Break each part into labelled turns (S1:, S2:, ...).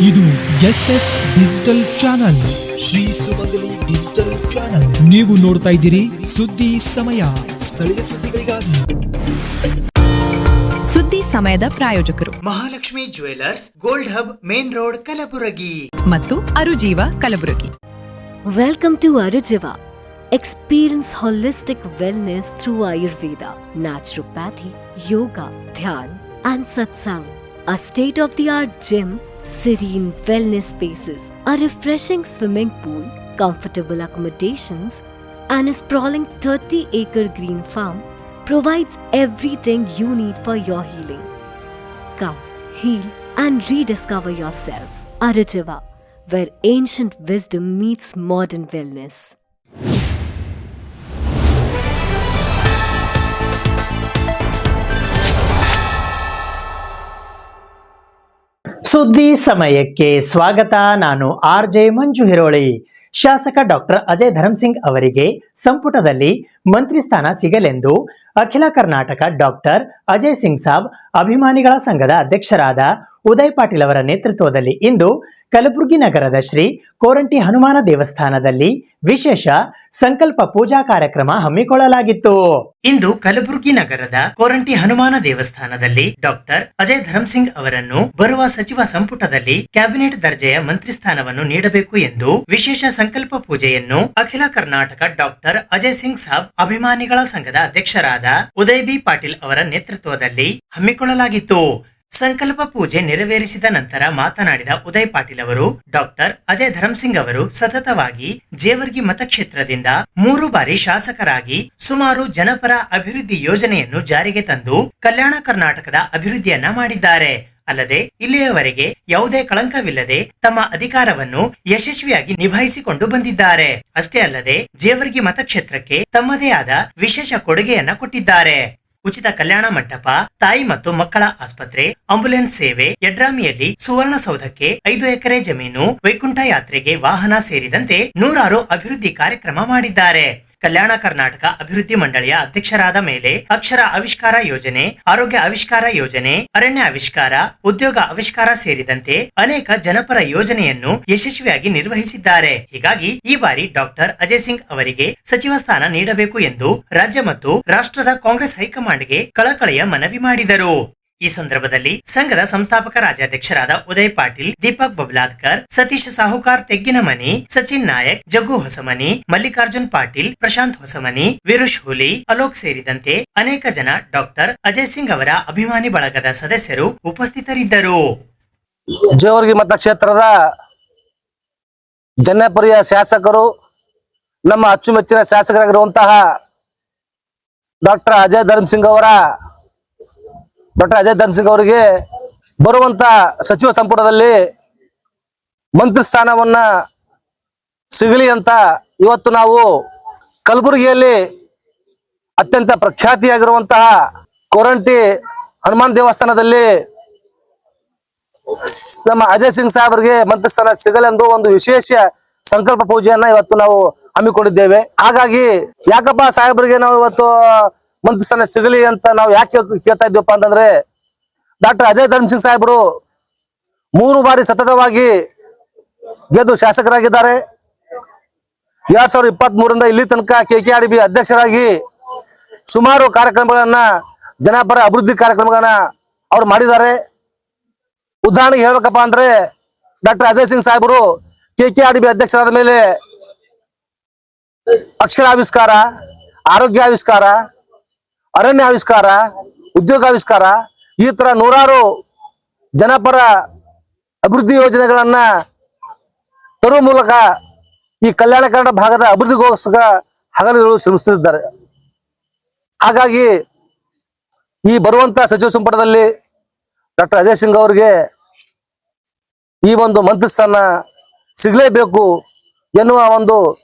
S1: ಇದು SS digital channel, Shri ಸುಮಂಗಲಿ digital channel. ನೀವು ನೋಡ್ತಾ ಇದ್ದೀರಿ ಸುದ್ದಿ ಸಮಯ, ಸ್ಥಳೀಯ ಸುದ್ದಿಗಳಿಗಾಗಿ.
S2: ಸುದ್ದಿ ಸಮಯದ ಪ್ರಾಯೋಜಕರು
S3: Mahalakshmi jewellers, gold hub, main road, Kalaburagi
S2: ಮತ್ತು ಅರುಜೀವ Kalaburagi.
S4: Welcome to Arujiva. Experience holistic wellness through Ayurveda, naturopathy, yoga, dhyan and satsang. A state-of-the-art gym, serene wellness spaces, a refreshing swimming pool, comfortable accommodations and a sprawling 30-acre green farm provides everything you need for your healing. Come, heal and rediscover yourself. Arujiva, where ancient wisdom meets modern wellness.
S5: ಸುದ್ದಿ ಸಮಯಕ್ಕೆ ಸ್ವಾಗತ. ನಾನು RJ ಮಂಜು ಹಿರೋಳಿ. ಶಾಸಕ doctor Ajay Dharam Singh ಅವರಿಗೆ ಸಂಪುಟದಲ್ಲಿ ಮಂತ್ರಿ ಸ್ಥಾನ ಸಿಗಲೆಂದು ಅಖಿಲ Karnataka doctor Ajay Singh Sab ಅಭಿಮಾನಿಗಳ ಸಂಘದ ಅಧ್ಯಕ್ಷರಾದ ಉದಯ್ ಪಾಟೀಲ್ ಅವರ ನೇತೃತ್ವದಲ್ಲಿ ಇಂದು ಕಲಬುರಗಿ ನಗರದ ಶ್ರೀ ಕೋರಂಟಿ ಹನುಮಾನ ದೇವಸ್ಥಾನದಲ್ಲಿ ವಿಶೇಷ ಸಂಕಲ್ಪ ಪೂಜಾ ಕಾರ್ಯಕ್ರಮ ಹಮ್ಮಿಕೊಳ್ಳಲಾಗಿತ್ತು. ಇಂದು ಕಲಬುರಗಿ ನಗರದ ಕೋರಂಟಿ ಹನುಮಾನ ದೇವಸ್ಥಾನದಲ್ಲಿ ಡಾಕ್ಟರ್ ಅಜಯ್ ಧರ್ಮಸಿಂಗ್ ಅವರನ್ನು ಬರುವ ಸಚಿವ ಸಂಪುಟದಲ್ಲಿ ಕ್ಯಾಬಿನೆಟ್ ದರ್ಜೆಯ ಮಂತ್ರಿ ಸ್ಥಾನವನ್ನು ನೀಡಬೇಕು ಎಂದು ವಿಶೇಷ ಸಂಕಲ್ಪ ಪೂಜೆಯನ್ನು ಅಖಿಲ ಕರ್ನಾಟಕ ಡಾಕ್ಟರ್ ಅಜಯ್ ಸಿಂಗ್ ಸಾಬ್ ಅಭಿಮಾನಿಗಳ ಸಂಘದ ಅಧ್ಯಕ್ಷರಾದ ಉದಯ್ ಬಿ ಪಾಟೀಲ್ ಅವರ ನೇತೃತ್ವದಲ್ಲಿ ಹಮ್ಮಿಕೊಳ್ಳಲಾಗಿತ್ತು. ಸಂಕಲ್ಪ ಪೂಜೆ ನೆರವೇರಿಸಿದ ನಂತರ ಮಾತನಾಡಿದ ಉದಯ್ ಪಾಟೀಲ್ ಅವರು, ಡಾಕ್ಟರ್ ಅಜಯ್ ಧರ್ಮಸಿಂಗ್ ಅವರು ಸತತವಾಗಿ ಜೇವರ್ಗಿ ಮತಕ್ಷೇತ್ರದಿಂದ 3 ಬಾರಿ ಶಾಸಕರಾಗಿ ಸುಮಾರು ಜನಪರ ಅಭಿವೃದ್ಧಿ ಯೋಜನೆಯನ್ನು ಜಾರಿಗೆ ತಂದು ಕಲ್ಯಾಣ ಕರ್ನಾಟಕದ ಅಭಿವೃದ್ಧಿಯನ್ನ ಮಾಡಿದ್ದಾರೆ. ಅಲ್ಲದೆ ಇಲ್ಲಿಯವರೆಗೆ ಯಾವುದೇ ಕಳಂಕವಿಲ್ಲದೆ ತಮ್ಮ ಅಧಿಕಾರವನ್ನು ಯಶಸ್ವಿಯಾಗಿ ನಿಭಾಯಿಸಿಕೊಂಡು ಬಂದಿದ್ದಾರೆ. ಅಷ್ಟೇ ಅಲ್ಲದೆ ಜೇವರ್ಗಿ ಮತಕ್ಷೇತ್ರಕ್ಕೆ ತಮ್ಮದೇ ಆದ ವಿಶೇಷ ಕೊಡುಗೆಯನ್ನ ಕೊಟ್ಟಿದ್ದಾರೆ. ಉಚಿತ ಕಲ್ಯಾಣ ಮಂಟಪ, ತಾಯಿ ಮತ್ತು ಮಕ್ಕಳ ಆಸ್ಪತ್ರೆ, ಆಂಬ್ಯುಲೆನ್ಸ್ ಸೇವೆ, ಯಡ್ರಾಮಿಯಲ್ಲಿ ಸುವರ್ಣಸೌಧಕ್ಕೆ 5 ಎಕರೆ ಜಮೀನು, ವೈಕುಂಠ ಯಾತ್ರೆಗೆ ವಾಹನ ಸೇರಿದಂತೆ ನೂರಾರು ಅಭಿವೃದ್ಧಿ ಕಾರ್ಯಕ್ರಮ ಮಾಡಿದ್ದಾರೆ. ಕಲ್ಯಾಣ ಕರ್ನಾಟಕ ಅಭಿವೃದ್ಧಿ ಮಂಡಳಿಯ ಅಧ್ಯಕ್ಷರಾದ ಮೇಲೆ ಅಕ್ಷರ ಆವಿಷ್ಕಾರ ಯೋಜನೆ, ಆರೋಗ್ಯ ಆವಿಷ್ಕಾರ ಯೋಜನೆ, ಅರಣ್ಯ ಆವಿಷ್ಕಾರ, ಉದ್ಯೋಗ ಆವಿಷ್ಕಾರ ಸೇರಿದಂತೆ ಅನೇಕ ಜನಪರ ಯೋಜನೆಯನ್ನು ಯಶಸ್ವಿಯಾಗಿ ನಿರ್ವಹಿಸಿದ್ದಾರೆ. ಹೀಗಾಗಿ ಈ ಬಾರಿ ಡಾಕ್ಟರ್ ಅಜಯ್ ಸಿಂಗ್ ಅವರಿಗೆ ಸಚಿವ ಸ್ಥಾನ ನೀಡಬೇಕು ಎಂದು ರಾಜ್ಯ ಮತ್ತು ರಾಷ್ಟ್ರದ ಕಾಂಗ್ರೆಸ್ ಹೈಕಮಾಂಡ್ಗೆ ಕಳಕಳಿಯ ಮನವಿ ಮಾಡಿದರು. ಈ ಸಂದರ್ಭದಲ್ಲಿ ಸಂಘದ ಸಂಸ್ಥಾಪಕ ರಾಜ್ಯಾಧ್ಯಕ್ಷರಾದ ಉದಯ್ ಪಾಟೀಲ್, ದೀಪಕ್ ಬಬ್ಲಾದ್ಕರ್, ಸತೀಶ್ ಸಾಹುಕಾರ್ ತೆಗ್ಗಿನಮನಿ, ಸಚಿನ್ ನಾಯಕ್, ಜಗ್ಗು ಹೊಸಮನಿ, ಮಲ್ಲಿಕಾರ್ಜುನ್ ಪಾಟೀಲ್, ಪ್ರಶಾಂತ್ ಹೊಸಮನಿ, ವಿರುಷ್ ಹುಲಿ, ಅಲೋಕ್ ಸೇರಿದಂತೆ ಅನೇಕ ಜನ ಡಾಕ್ಟರ್ ಅಜಯ್ ಸಿಂಗ್ ಅವರ ಅಭಿಮಾನಿ ಬಳಗದ ಸದಸ್ಯರು ಉಪಸ್ಥಿತರಿದ್ದರು.
S6: ಜೇವರ್ಗಿ ಮತಕ್ಷೇತ್ರದ ಜನಪ್ರಿಯ ಶಾಸಕರು, ನಮ್ಮ ಅಚ್ಚುಮೆಚ್ಚಿನ ಶಾಸಕರಾಗಿರುವಂತಹ ಡಾಕ್ಟರ್ ಅಜಯ್ ಧರ್ಮಸಿಂಗ್ ಅವರಿಗೆ ಬರುವಂತ ಸಚಿವ ಸಂಪುಟದಲ್ಲಿ ಮಂತ್ರಿ ಸ್ಥಾನವನ್ನ ಸಿಗಲಿ ಅಂತ ಇವತ್ತು ನಾವು ಕಲಬುರಗಿಯಲ್ಲಿ ಅತ್ಯಂತ ಪ್ರಖ್ಯಾತಿಯಾಗಿರುವಂತಹ ಕೋರಂಟಿ ಹನುಮಾನ್ ದೇವಸ್ಥಾನದಲ್ಲಿ ನಮ್ಮ ಅಜಯ್ ಸಿಂಗ್ ಸಾಹೇಬರಿಗೆ ಮಂತ್ರಿ ಸ್ಥಾನ ಸಿಗಲೆಂದು ಒಂದು ವಿಶೇಷ ಸಂಕಲ್ಪ ಪೂಜೆಯನ್ನ ಇವತ್ತು ನಾವು ಹಮ್ಮಿಕೊಂಡಿದ್ದೇವೆ. ಹಾಗಾಗಿ ಯಾಕಪ್ಪ ಸಾಹೇಬರಿಗೆ ನಾವು ಇವತ್ತು ಮಂತ್ರಿ ಸ್ಥಾನ ಸಿಗಲಿ ಅಂತ ನಾವು ಯಾಕೆ ಕೇಳ್ತಾ ಇದ್ದೀವಪ್ಪ ಅಂತಂದ್ರೆ, ಡಾಕ್ಟರ್ ಅಜಯ್ ಧರ್ಮಸಿಂಗ್ ಸಾಹೇಬರು 3 ಬಾರಿ ಸತತವಾಗಿ ಗೆದ್ದು ಶಾಸಕರಾಗಿದ್ದಾರೆ. 2023ರಿಂದ ಇಲ್ಲಿ ತನಕ KKRB ಅಧ್ಯಕ್ಷರಾಗಿ ಸುಮಾರು ಕಾರ್ಯಕ್ರಮಗಳನ್ನ, ಜನಪರ ಅಭಿವೃದ್ಧಿ ಕಾರ್ಯಕ್ರಮಗಳನ್ನ ಅವ್ರು ಮಾಡಿದ್ದಾರೆ. ಉದಾಹರಣೆಗೆ ಹೇಳ್ಬೇಕಪ್ಪ ಅಂದ್ರೆ, ಡಾಕ್ಟರ್ ಅಜಯ್ ಸಿಂಗ್ ಸಾಹೇಬರು KKRB ಅಧ್ಯಕ್ಷರಾದ ಮೇಲೆ ಅಕ್ಷರ ಆವಿಷ್ಕಾರ, ಆರೋಗ್ಯ ಆವಿಷ್ಕಾರ, ಅರಣ್ಯ ಆವಿಷ್ಕಾರ, ಉದ್ಯೋಗ ಆವಿಷ್ಕಾರ, ಈ ತರ ನೂರಾರು ಜನಪರ ಅಭಿವೃದ್ಧಿ ಯೋಜನೆಗಳನ್ನ ತರುವ ಮೂಲಕ ಈ ಕಲ್ಯಾಣ ಕರ್ನಾಟಕ ಭಾಗದ ಅಭಿವೃದ್ಧಿಗೋಸ್ಕರ ಹಗಲಿರುಳು ಶ್ರಮಿಸುತ್ತಿದ್ದಾರೆ. ಹಾಗಾಗಿ ಈ ಬರುವಂತ ಸಚಿವ ಸಂಪುಟದಲ್ಲಿ ಡಾಕ್ಟರ್ ಅಜಯ್ ಸಿಂಗ್ ಅವರಿಗೆ ಈ ಒಂದು ಮಂತ್ರಿ ಸ್ಥಾನ ಸಿಗಲೇಬೇಕು ಎನ್ನುವ ಒಂದು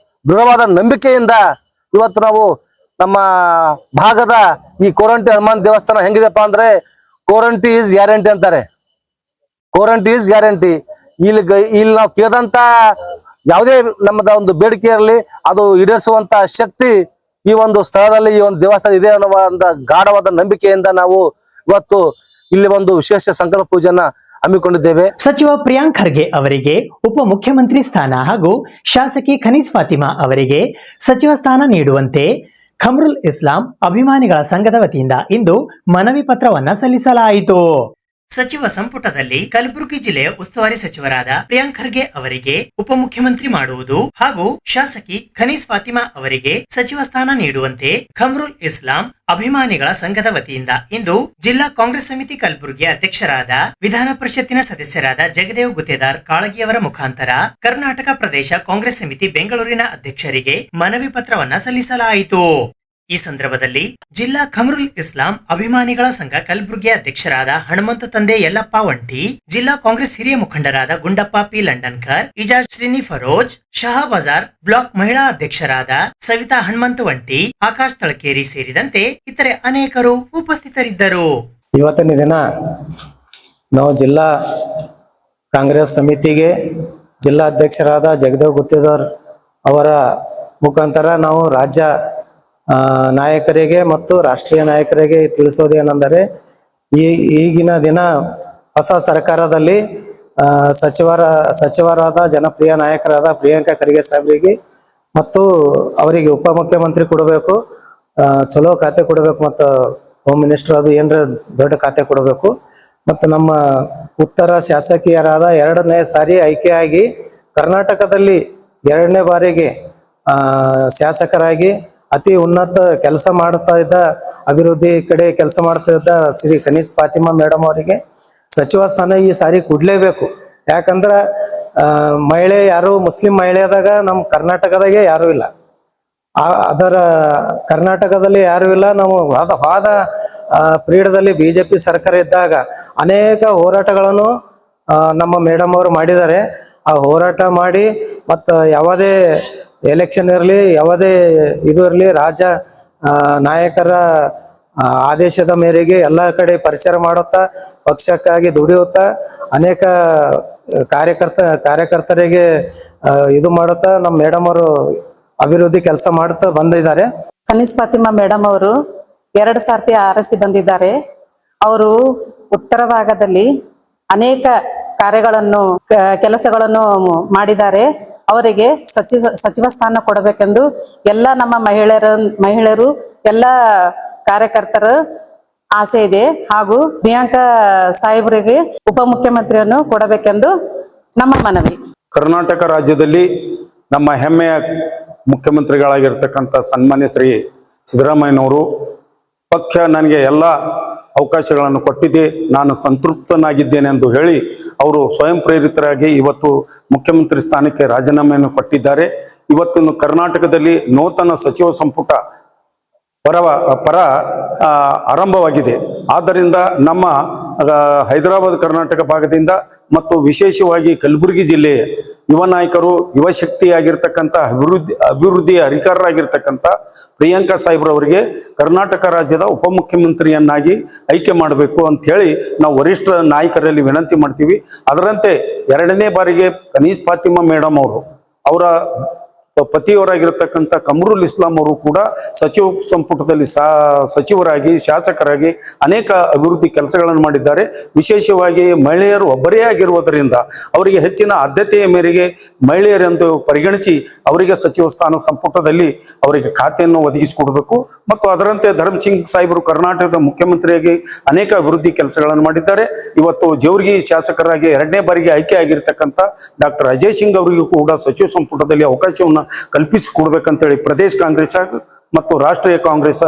S6: ದೃಢವಾದ ನಂಬಿಕೆಯಿಂದ ಇವತ್ತು ನಾವು ನಮ್ಮ ಭಾಗದ ಈ ಕೋರಂಟಿ ಹನುಮಾನ್ ದೇವಸ್ಥಾನ ಹೆಂಗಿದೆಪ್ಪ ಅಂದ್ರೆ, ಕೋರಂಟಿ ಈಸ್ ಗ್ಯಾರಂಟಿ ಅಂತಾರೆ. Koranti is guarantee. ಇಲ್ಲಿ ನಾವು ಕೇಳಿದಂತ ಯಾವುದೇ ನಮ್ಮದ ಒಂದು ಬೇಡಿಕೆ ಇರಲಿ, ಅದು ಈಡೇರಿಸುವಂತ ಶಕ್ತಿ ಈ ಒಂದು ಸ್ಥಳದಲ್ಲಿ, ಈ ಒಂದು ದೇವಸ್ಥಾನ ಇದೆ ಅನ್ನುವ ಒಂದು ಗಾಢವಾದ ನಂಬಿಕೆಯಿಂದ ನಾವು ಇವತ್ತು ಇಲ್ಲಿ ಒಂದು ವಿಶೇಷ ಸಂಕಲ್ಪ ಪೂಜೆಯನ್ನ ಹಮ್ಮಿಕೊಂಡಿದ್ದೇವೆ.
S5: ಸಚಿವ ಪ್ರಿಯಾಂಕ್ ಖರ್ಗೆ ಅವರಿಗೆ ಉಪಮುಖ್ಯಮಂತ್ರಿ ಸ್ಥಾನ ಹಾಗೂ ಶಾಸಕಿ ಖನೀಸ್ ಫಾತಿಮಾ ಅವರಿಗೆ ಸಚಿವ ಸ್ಥಾನ ನೀಡುವಂತೆ ಖಮ್ರುಲ್ ಇಸ್ಲಾಂ ಅಭಿಮಾನಿಗಳ ಸಂಘದ ವತಿಯಿಂದ ಇಂದು ಮನವಿ ಪತ್ರವನ್ನ ಸಲ್ಲಿಸಲಾಯಿತು.
S3: ಸಚಿವ ಸಂಪುಟದಲ್ಲಿ ಕಲಬುರಗಿ ಜಿಲ್ಲೆಯ ಉಸ್ತುವಾರಿ ಸಚಿವರಾದ ಪ್ರಿಯಾಂಕ್ ಖರ್ಗೆ ಅವರಿಗೆ ಉಪಮುಖ್ಯಮಂತ್ರಿ ಮಾಡುವುದು ಹಾಗೂ ಶಾಸಕಿ ಖನೀಸ್ ಫಾತಿಮಾ ಅವರಿಗೆ ಸಚಿವ ಸ್ಥಾನ ನೀಡುವಂತೆ ಖಮ್ರುಲ್ ಇಸ್ಲಾಂ ಅಭಿಮಾನಿಗಳ ಸಂಘದ ವತಿಯಿಂದ ಇಂದು ಜಿಲ್ಲಾ ಕಾಂಗ್ರೆಸ್ ಸಮಿತಿ ಕಲಬುರಗಿ ಅಧ್ಯಕ್ಷರಾದ ವಿಧಾನ ಪರಿಷತ್ತಿನ ಸದಸ್ಯರಾದ ಜಗದೇವ್ ಗುತ್ತೇದಾರ್ ಕಾಳಗಿಯವರ ಮುಖಾಂತರ ಕರ್ನಾಟಕ ಪ್ರದೇಶ ಕಾಂಗ್ರೆಸ್ ಸಮಿತಿ ಬೆಂಗಳೂರಿನ ಅಧ್ಯಕ್ಷರಿಗೆ ಮನವಿ ಪತ್ರವನ್ನ ಸಲ್ಲಿಸಲಾಯಿತು. ಈ ಸಂದರ್ಭದಲ್ಲಿ ಜಿಲ್ಲಾ ಖಮ್ರುಲ್ ಇಸ್ಲಾಂ ಅಭಿಮಾನಿಗಳ ಸಂಘ ಕಲಬುರಗಿ ಅಧ್ಯಕ್ಷರಾದ ಹನುಮಂತ ತಂದೆ ಯಲ್ಲಪ್ಪ ವಂಟಿ, ಜಿಲ್ಲಾ ಕಾಂಗ್ರೆಸ್ ಹಿರಿಯ ಮುಖಂಡರಾದ ಗುಂಡಪ್ಪ ಪಿ ಲಂಡನ್ಕರ್, ಇಜಾಜ್ ಶ್ರೀನಿ ಫರೋಜ್, ಶಹಾ ಬಜಾರ್ ಬ್ಲಾಕ್ ಮಹಿಳಾ ಅಧ್ಯಕ್ಷರಾದ ಸವಿತಾ ಹನುಮಂತ ವಂಟಿ, ಆಕಾಶ್ ತಳಕೇರಿ ಸೇರಿದಂತೆ ಇತರೆ ಅನೇಕರು ಉಪಸ್ಥಿತರಿದ್ದರು.
S7: ಇವತ್ತಿನ ದಿನ ನಾವು ಜಿಲ್ಲಾ ಕಾಂಗ್ರೆಸ್ ಸಮಿತಿಗೆ ಜಿಲ್ಲಾಧ್ಯಕ್ಷರಾದ ಜಗದೇವ್ ಗುತ್ತೇದಾರ್ ಅವರ ಮುಖಾಂತರ ನಾವು ರಾಜ್ಯ ನಾಯಕರಿಗೆ ಮತ್ತು ರಾಷ್ಟ್ರೀಯ ನಾಯಕರಿಗೆ ತಿಳಿಸೋದೇನೆಂದರೆ ಈಗಿನ ದಿನ ಹೊಸ ಸರ್ಕಾರದಲ್ಲಿ ಸಚಿವರಾದ ಜನಪ್ರಿಯ ನಾಯಕರಾದ ಪ್ರಿಯಾಂಕ ಖರ್ಗೆ ಸಾಹೇಬರಿಗೆ ಮತ್ತು ಅವರಿಗೆ ಉಪಮುಖ್ಯಮಂತ್ರಿ ಕೊಡಬೇಕು, ಚಲೋ ಖಾತೆ ಕೊಡಬೇಕು, ಮತ್ತು ಹೋಮ್ ಮಿನಿಸ್ಟರ್ ಅದು ಏನರ ದೊಡ್ಡ ಖಾತೆ ಕೊಡಬೇಕು. ಮತ್ತು ನಮ್ಮ ಉತ್ತರ ಶಾಸಕೀಯರಾದ 2ನೇ ಸಾರಿ ಆಯ್ಕೆಯಾಗಿ ಕರ್ನಾಟಕದಲ್ಲಿ 2ನೇ ಬಾರಿಗೆ ಶಾಸಕರಾಗಿ ಅತಿ ಉನ್ನತ ಕೆಲಸ ಮಾಡ್ತಾ ಇದ್ದ, ಅಭಿವೃದ್ಧಿ ಕಡೆ ಕೆಲಸ ಮಾಡ್ತಾ ಇದ್ದ ಶ್ರೀ ಖನೀಸ್ ಫಾತಿಮಾ ಮೇಡಮ್ ಅವರಿಗೆ ಸಚಿವ ಸ್ಥಾನ ಈ ಸಾರಿ ಕೊಡ್ಲೇಬೇಕು. ಯಾಕಂದ್ರೆ ಮಹಿಳೆ ಯಾರು ಮುಸ್ಲಿಂ ಮಹಿಳೆಯಾದಾಗ ನಮ್ಮ ಕರ್ನಾಟಕದಾಗೆ ಯಾರೂ ಇಲ್ಲ, ಅದರ ಕರ್ನಾಟಕದಲ್ಲಿ ಯಾರೂ ಇಲ್ಲ. ನಾವು ವಾದ ಪೀರಿಯಡ್ದಲ್ಲಿ BJP ಸರ್ಕಾರ ಇದ್ದಾಗ ಅನೇಕ ಹೋರಾಟಗಳನ್ನು ನಮ್ಮ ಮೇಡಮ್ ಅವರು ಮಾಡಿದ್ದಾರೆ. ಆ ಹೋರಾಟ ಮಾಡಿ ಮತ್ತು ಯಾವುದೇ ಎಲೆಕ್ಷನ್ ಇರಲಿ, ಯಾವುದೇ ಇದು ಇರಲಿ, ರಾಜ ನಾಯಕರ ಆದೇಶದ ಮೇರೆಗೆ ಎಲ್ಲ ಕಡೆ ಪರಿಚಯ ಮಾಡುತ್ತಾ, ಪಕ್ಷಕ್ಕಾಗಿ ದುಡಿಯುತ್ತಾ, ಅನೇಕ ಕಾರ್ಯಕರ್ತರಿಗೆ ಇದು ಮಾಡುತ್ತಾ ನಮ್ಮ ಮೇಡಮ್ ಅವರು ಅಭಿವೃದ್ಧಿ ಕೆಲಸ ಮಾಡುತ್ತಾ ಬಂದಿದ್ದಾರೆ.
S8: ಖನೀಸ್ ಫಾತಿಮಾ ಮೇಡಮ್ ಅವರು 2 ಸಾರ್ತಿ ಆರಿಸಿ ಬಂದಿದ್ದಾರೆ. ಅವರು ಉತ್ತರ ಭಾಗದಲ್ಲಿ ಅನೇಕ ಕೆಲಸಗಳನ್ನು ಮಾಡಿದ್ದಾರೆ. ಅವರಿಗೆ ಸಚಿವ ಸ್ಥಾನ ಕೊಡಬೇಕೆಂದು ಎಲ್ಲ ನಮ್ಮ ಮಹಿಳೆಯರು ಎಲ್ಲ ಕಾರ್ಯಕರ್ತರ ಆಸೆ ಇದೆ. ಹಾಗೂ ಪ್ರಿಯಾಂಕಾ ಸಾಹೇಬರಿಗೆ ಉಪಮುಖ್ಯಮಂತ್ರಿಯನ್ನು ಕೊಡಬೇಕೆಂದು ನಮ್ಮ ಮನವಿ.
S9: ಕರ್ನಾಟಕ ರಾಜ್ಯದಲ್ಲಿ ನಮ್ಮ ಹೆಮ್ಮೆಯ ಮುಖ್ಯಮಂತ್ರಿಗಳಾಗಿರ್ತಕ್ಕಂಥ ಸನ್ಮಾನ್ಯ ಶ್ರೀ ಸಿದ್ದರಾಮಯ್ಯನವರು ಪಕ್ಷ ನನಗೆ ಎಲ್ಲ ಅವಕಾಶಗಳನ್ನು ಕೊಟ್ಟಿದೆ, ನಾನು ಸಂತೃಪ್ತನಾಗಿದ್ದೇನೆ ಎಂದು ಹೇಳಿ ಅವರು ಸ್ವಯಂ ಪ್ರೇರಿತರಾಗಿ ಇವತ್ತು ಮುಖ್ಯಮಂತ್ರಿ ಸ್ಥಾನಕ್ಕೆ ರಾಜೀನಾಮೆಯನ್ನು ಕೊಟ್ಟಿದ್ದಾರೆ. ಇವತ್ತು ಕರ್ನಾಟಕದಲ್ಲಿ ನೂತನ ಸಚಿವ ಸಂಪುಟ ಪರ ಆರಂಭವಾಗಿದೆ. ಆದ್ದರಿಂದ ನಮ್ಮ ಹೈದರಾಬಾದ್ ಕರ್ನಾಟಕ ಭಾಗದಿಂದ ಮತ್ತು ವಿಶೇಷವಾಗಿ ಕಲಬುರಗಿ ಜಿಲ್ಲೆಯ ಯುವ ನಾಯಕರು, ಯುವ ಶಕ್ತಿಯಾಗಿರ್ತಕ್ಕಂಥ ಅಭಿವೃದ್ಧಿಯ ಅಧಿಕಾರರಾಗಿರ್ತಕ್ಕಂಥ ಪ್ರಿಯಾಂಕಾ ಸಾಹೇಬ್ರವರಿಗೆ ಕರ್ನಾಟಕ ರಾಜ್ಯದ ಉಪಮುಖ್ಯಮಂತ್ರಿಯನ್ನಾಗಿ ಆಯ್ಕೆ ಮಾಡಬೇಕು ಅಂತ ಹೇಳಿ ನಾವು ವರಿಷ್ಠ ನಾಯಕರಲ್ಲಿ ವಿನಂತಿ ಮಾಡ್ತೀವಿ. ಅದರಂತೆ 2ನೇ ಬಾರಿಗೆ ಖನೀಸ್ ಫಾತಿಮಾ ಮೇಡಮ್ ಅವರು ಅವರ ಪತಿಯವರಾಗಿರ್ತಕ್ಕಂಥ ಖಮ್ರುಲ್ ಇಸ್ಲಾಂ ಅವರು ಕೂಡ ಸಚಿವ ಸಂಪುಟದಲ್ಲಿ ಸಚಿವರಾಗಿ ಶಾಸಕರಾಗಿ ಅನೇಕ ಅಭಿವೃದ್ಧಿ ಕೆಲಸಗಳನ್ನು ಮಾಡಿದ್ದಾರೆ. ವಿಶೇಷವಾಗಿ ಮಹಿಳೆಯರು ಒಬ್ಬರೇ ಆಗಿರುವುದರಿಂದ ಅವರಿಗೆ ಹೆಚ್ಚಿನ ಆದ್ಯತೆಯ ಮೇರೆಗೆ ಮಹಿಳೆಯರೆಂದು ಪರಿಗಣಿಸಿ ಅವರಿಗೆ ಸಚಿವ ಸ್ಥಾನ ಸಂಪುಟದಲ್ಲಿ ಅವರಿಗೆ ಖಾತೆಯನ್ನು ಒದಗಿಸಿಕೊಡಬೇಕು. ಮತ್ತು ಅದರಂತೆ ಧರ್ಮ್ ಸಿಂಗ್ ಸಾಹೇಬರು ಕರ್ನಾಟಕದ ಮುಖ್ಯಮಂತ್ರಿಯಾಗಿ ಅನೇಕ ಅಭಿವೃದ್ಧಿ ಕೆಲಸಗಳನ್ನು ಮಾಡಿದ್ದಾರೆ. ಇವತ್ತು ಜೇವರ್ಗಿ ಶಾಸಕರಾಗಿ 2ನೇ ಬಾರಿಗೆ ಆಯ್ಕೆ ಆಗಿರ್ತಕ್ಕಂಥ ಡಾಕ್ಟರ್ ಅಜಯ್ ಸಿಂಗ್ ಅವರಿಗೂ ಕೂಡ ಸಚಿವ ಸಂಪುಟದಲ್ಲಿ ಅವಕಾಶವನ್ನು ಕಲ್ಪಿಸಿಕೊಡ್ಬೇಕಂತೇಳಿ ಪ್ರದೇಶ ಕಾಂಗ್ರೆಸ್ ಮತ್ತು ರಾಷ್ಟ್ರೀಯ ಕಾಂಗ್ರೆಸ್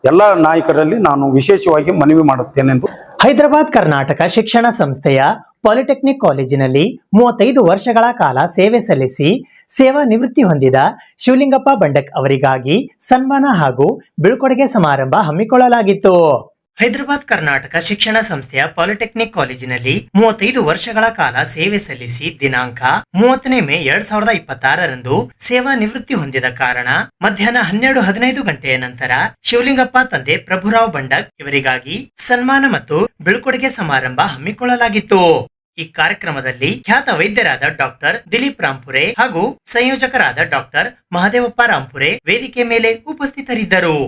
S9: ಎಲ್ಲ ನಾಯಕರಲ್ಲಿ ನಾನು ವಿಶೇಷವಾಗಿ ಮನವಿ ಮಾಡುತ್ತೇನೆಂದು.
S5: ಹೈದರಾಬಾದ್ ಕರ್ನಾಟಕ ಶಿಕ್ಷಣ ಸಂಸ್ಥೆಯ ಪಾಲಿಟೆಕ್ನಿಕ್ ಕಾಲೇಜಿನಲ್ಲಿ 35 ವರ್ಷಗಳ ಕಾಲ ಸೇವೆ ಸಲ್ಲಿಸಿ ಸೇವಾ ನಿವೃತ್ತಿ ಹೊಂದಿದ ಶಿವಲಿಂಗಪ್ಪ ಬಂಡಕ್ ಅವರಿಗಾಗಿ ಸನ್ಮಾನ ಹಾಗೂ ಬೀಳ್ಕೊಡುಗೆ ಸಮಾರಂಭ ಹಮ್ಮಿಕೊಳ್ಳಲಾಗಿತ್ತು.
S3: ಹೈದರಾಬಾದ್ ಕರ್ನಾಟಕ ಶಿಕ್ಷಣ ಸಂಸ್ಥೆಯ ಪಾಲಿಟೆಕ್ನಿಕ್ ಕಾಲೇಜಿನಲ್ಲಿ 35 ವರ್ಷಗಳ ಕಾಲ ಸೇವೆ ಸಲ್ಲಿಸಿ ದಿನಾಂಕ 30 ಮೇ 2026ರಂದು ಸೇವಾ ನಿವೃತ್ತಿ ಹೊಂದಿದ ಕಾರಣ ಮಧ್ಯಾಹ್ನ 12:15 ಗಂಟೆಯ ನಂತರ ಶಿವಲಿಂಗಪ್ಪ ತಂದೆ ಪ್ರಭುರಾವ್ ಬಂಡಕ್ ಇವರಿಗಾಗಿ ಸನ್ಮಾನ ಮತ್ತು ಬೀಳ್ಕೊಡುಗೆ ಸಮಾರಂಭ ಹಮ್ಮಿಕೊಳ್ಳಲಾಗಿತ್ತು. ಈ ಕಾರ್ಯಕ್ರಮದಲ್ಲಿ ಖ್ಯಾತ ವೈದ್ಯರಾದ ಡಾಕ್ಟರ್ ದಿಲೀಪ್ ರಾಂಪುರೆ ಹಾಗೂ ಸಂಯೋಜಕರಾದ ಡಾಕ್ಟರ್ ಮಹದೇವಪ್ಪ ರಾಂಪುರೆ ವೇದಿಕೆ ಮೇಲೆ ಉಪಸ್ಥಿತರಿದ್ದರು.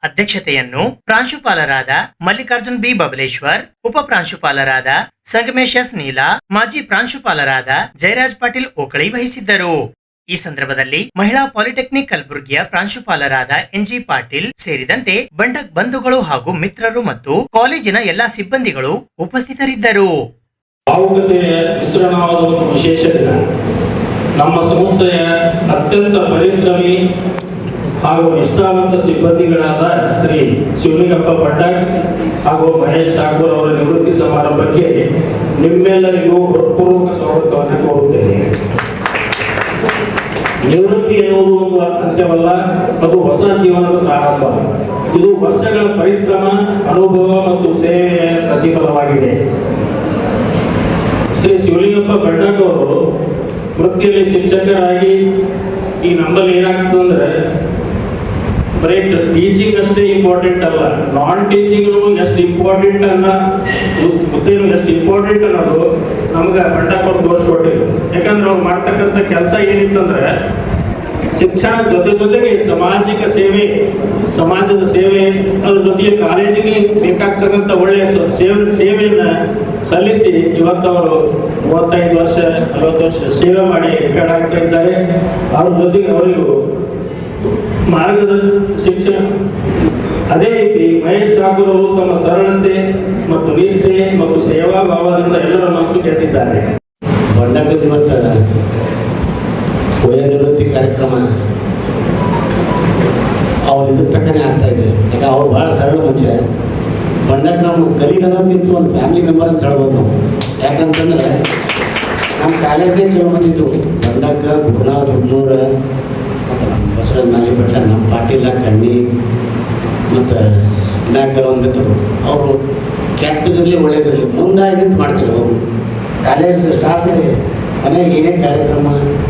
S3: ಅಧ್ಯಕ್ಷತೆಯನ್ನು ಪ್ರಾಂಶುಪಾಲರಾದ ಮಲ್ಲಿಕಾರ್ಜುನ್ ಬಿ ಬಬಲೇಶ್ವರ್, ಉಪ ಪ್ರಾಂಶುಪಾಲರಾದ ಸಂಗಮೇಶ್ ಎಸ್ ನೀಲಾ, ಮಾಜಿ ಪ್ರಾಂಶುಪಾಲರಾದ ಜಯರಾಜ್ ಪಾಟೀಲ್ ಓಕಳಿ ವಹಿಸಿದ್ದರು. ಈ ಸಂದರ್ಭದಲ್ಲಿ ಮಹಿಳಾ ಪಾಲಿಟೆಕ್ನಿಕ್ ಕಲಬುರಗಿಯ ಪ್ರಾಂಶುಪಾಲರಾದ ಎನ್ಜಿ ಪಾಟೀಲ್ ಸೇರಿದಂತೆ ಬಂಡಕ್ ಬಂಧುಗಳು ಹಾಗೂ ಮಿತ್ರರು ಮತ್ತು ಕಾಲೇಜಿನ ಎಲ್ಲಾ ಸಿಬ್ಬಂದಿಗಳು ಉಪಸ್ಥಿತರಿದ್ದರು.
S10: ಭಾವುಕತೆಯ ಮಿಶ್ರಣವಾದ ಒಂದು ವಿಶೇಷ ದಿನ. ನಮ್ಮ ಸಂಸ್ಥೆಯ ಅತ್ಯಂತ ಪರಿಶ್ರಮಿ ಹಾಗೂ ನಿಷ್ಠಾವಂತ ಸಿಬ್ಬಂದಿಗಳಾದ ಶ್ರೀ ಶಿವಲಿಂಗಪ್ಪ ಬಂಡಕ್ ಹಾಗೂ ಮಹೇಶ್ ಠಾಕೂರ್ ಅವರ ನಿವೃತ್ತಿ ಸಮಾರಂಭಕ್ಕೆ ನಿಮ್ಮೆಲ್ಲರಿಗೂ ಹೃತ್ಪೂರ್ವಕ ಸ್ವಾಗತವನ್ನು ಕೋರುತ್ತೇನೆ. ನಿವೃತ್ತಿ ಎನ್ನುವುದು ಒಂದು ಅಂತ್ಯವಲ್ಲ, ಅದು ಹೊಸ ಜೀವನದ ಪ್ರಾರಂಭ. ಇದು ವರ್ಷಗಳ ಪರಿಶ್ರಮ, ಅನುಭವ ಮತ್ತು ಸೇವೆಯ ಪ್ರತಿಫಲವಾಗಿದೆ. ಶ್ರೀ ಶಿವಲಿಂಗಪ್ಪ ಬಂಡಕ್ ಅವರು ವೃತ್ತಿಯಲ್ಲಿ ಶಿಕ್ಷಕರಾಗಿ ಈಗ ನಮ್ಮಲ್ಲಿ ಏನಾಗ್ತದೆ ಅಂದ್ರೆ ಬರೀ ಟೀಚಿಂಗ್ ಅಷ್ಟೇ ಇಂಪಾರ್ಟೆಂಟ್ ಅಲ್ಲ, ನಾನ್ ಟೀಚಿಂಗ್ ಎಷ್ಟು ಇಂಪಾರ್ಟೆಂಟ್ ಹುದ್ದೆನೂ ಎಷ್ಟು ಇಂಪಾರ್ಟೆಂಟ್ ಅನ್ನೋದು ನಮ್ಗೆ ಬಂಡಕ್ ಅವ್ರು ತೋರಿಸ್ಕೊಟ್ಟಿದ್ರು. ಯಾಕಂದ್ರೆ ಅವ್ರು ಮಾಡ್ತಕ್ಕಂಥ ಕೆಲಸ ಏನಿತ್ತಂದ್ರೆ ಶಿಕ್ಷಣ ಜೊತೆಗೆ ಸಾಮಾಜಿಕ ಸೇವೆ, ಸಮಾಜದ ಸೇವೆ, ಅದ್ರ ಜೊತೆಗೆ ಕಾಲೇಜಿಗೆ ಬೇಕಾಗ್ತಕ್ಕಂಥ ಒಳ್ಳೆಯ ಸೇವೆಯನ್ನ ಸಲ್ಲಿಸಿ ಇವತ್ತು ಅವರು 35 ವರ್ಷ 40 ವರ್ಷ ಸೇವೆ ಮಾಡಿ ರಿಟೈರ್ಡ್ ಆಗ್ತಾ ಇದ್ದಾರೆ. ಅವ್ರ ಜೊತೆಗೆ ಅವರಿಗೂ ಮಾರ್ಗದ ಶಿಕ್ಷಣ. ಅದೇ ರೀತಿ ಮಹೇಶ್ ಠಾಕೂರ್ ಅವರು ತಮ್ಮ ಸರಳತೆ ಮತ್ತು ನಿಷ್ಠೆ ಮತ್ತು ಸೇವಾ ಭಾವದಿಂದ ಎಲ್ಲರ ಮನಸ್ಸು ಗೆದ್ದಿದ್ದಾರೆ.
S11: ಬಂಡಕದ ಇವತ್ತು ವಯೋನಿವೃತ್ತಿ ಕಾರ್ಯಕ್ರಮ ಅವ್ರು ಇದ್ರ ತಕ್ಕನೇ ಆಗ್ತಾ ಇದೆ. ಯಾಕೆ ಅವ್ರು ಭಾಳ ಸರಳ ಮನುಷ್ಯ. ಬಂಡಕ್ ನಮ್ಮ ಕಲಿಗದಕ್ಕಿಂತ ಒಂದು ಫ್ಯಾಮಿಲಿ ಮೆಂಬರ್ ಅಂತ ಹೇಳ್ಬೋದು ನಾವು. ಯಾಕಂತಂದ್ರೆ ನಮ್ಮ ಕಾಲೇಜೇ ಕೇಳ್ಬಂದಿದ್ರು ಬಂಡಕ್ಕ, ಗುರುನಾಥ್ ಹುಡ್ನೂರ, ಮತ್ತು ನಮ್ಮ ಬಸವರಾಜ ಮಾಲಿಪಟ್ಟ, ನಮ್ಮ ಪಾಟೀಲ ಕಣ್ಣಿ ಮತ್ತು ಇನ್ನ ಕೆಲವೊಂದಿದ್ರು. ಅವರು ಕೆಟ್ಟದಿರಲಿ ಒಳ್ಳೇದಿರಲಿ ಮುಂದಾಗಿ ಮಾಡ್ತಿದ್ರು. ಅವರು ಕಾಲೇಜ್ ಸ್ಟಾಫ್ ಮನೆಗೆ ಏನೇ ಕಾರ್ಯಕ್ರಮ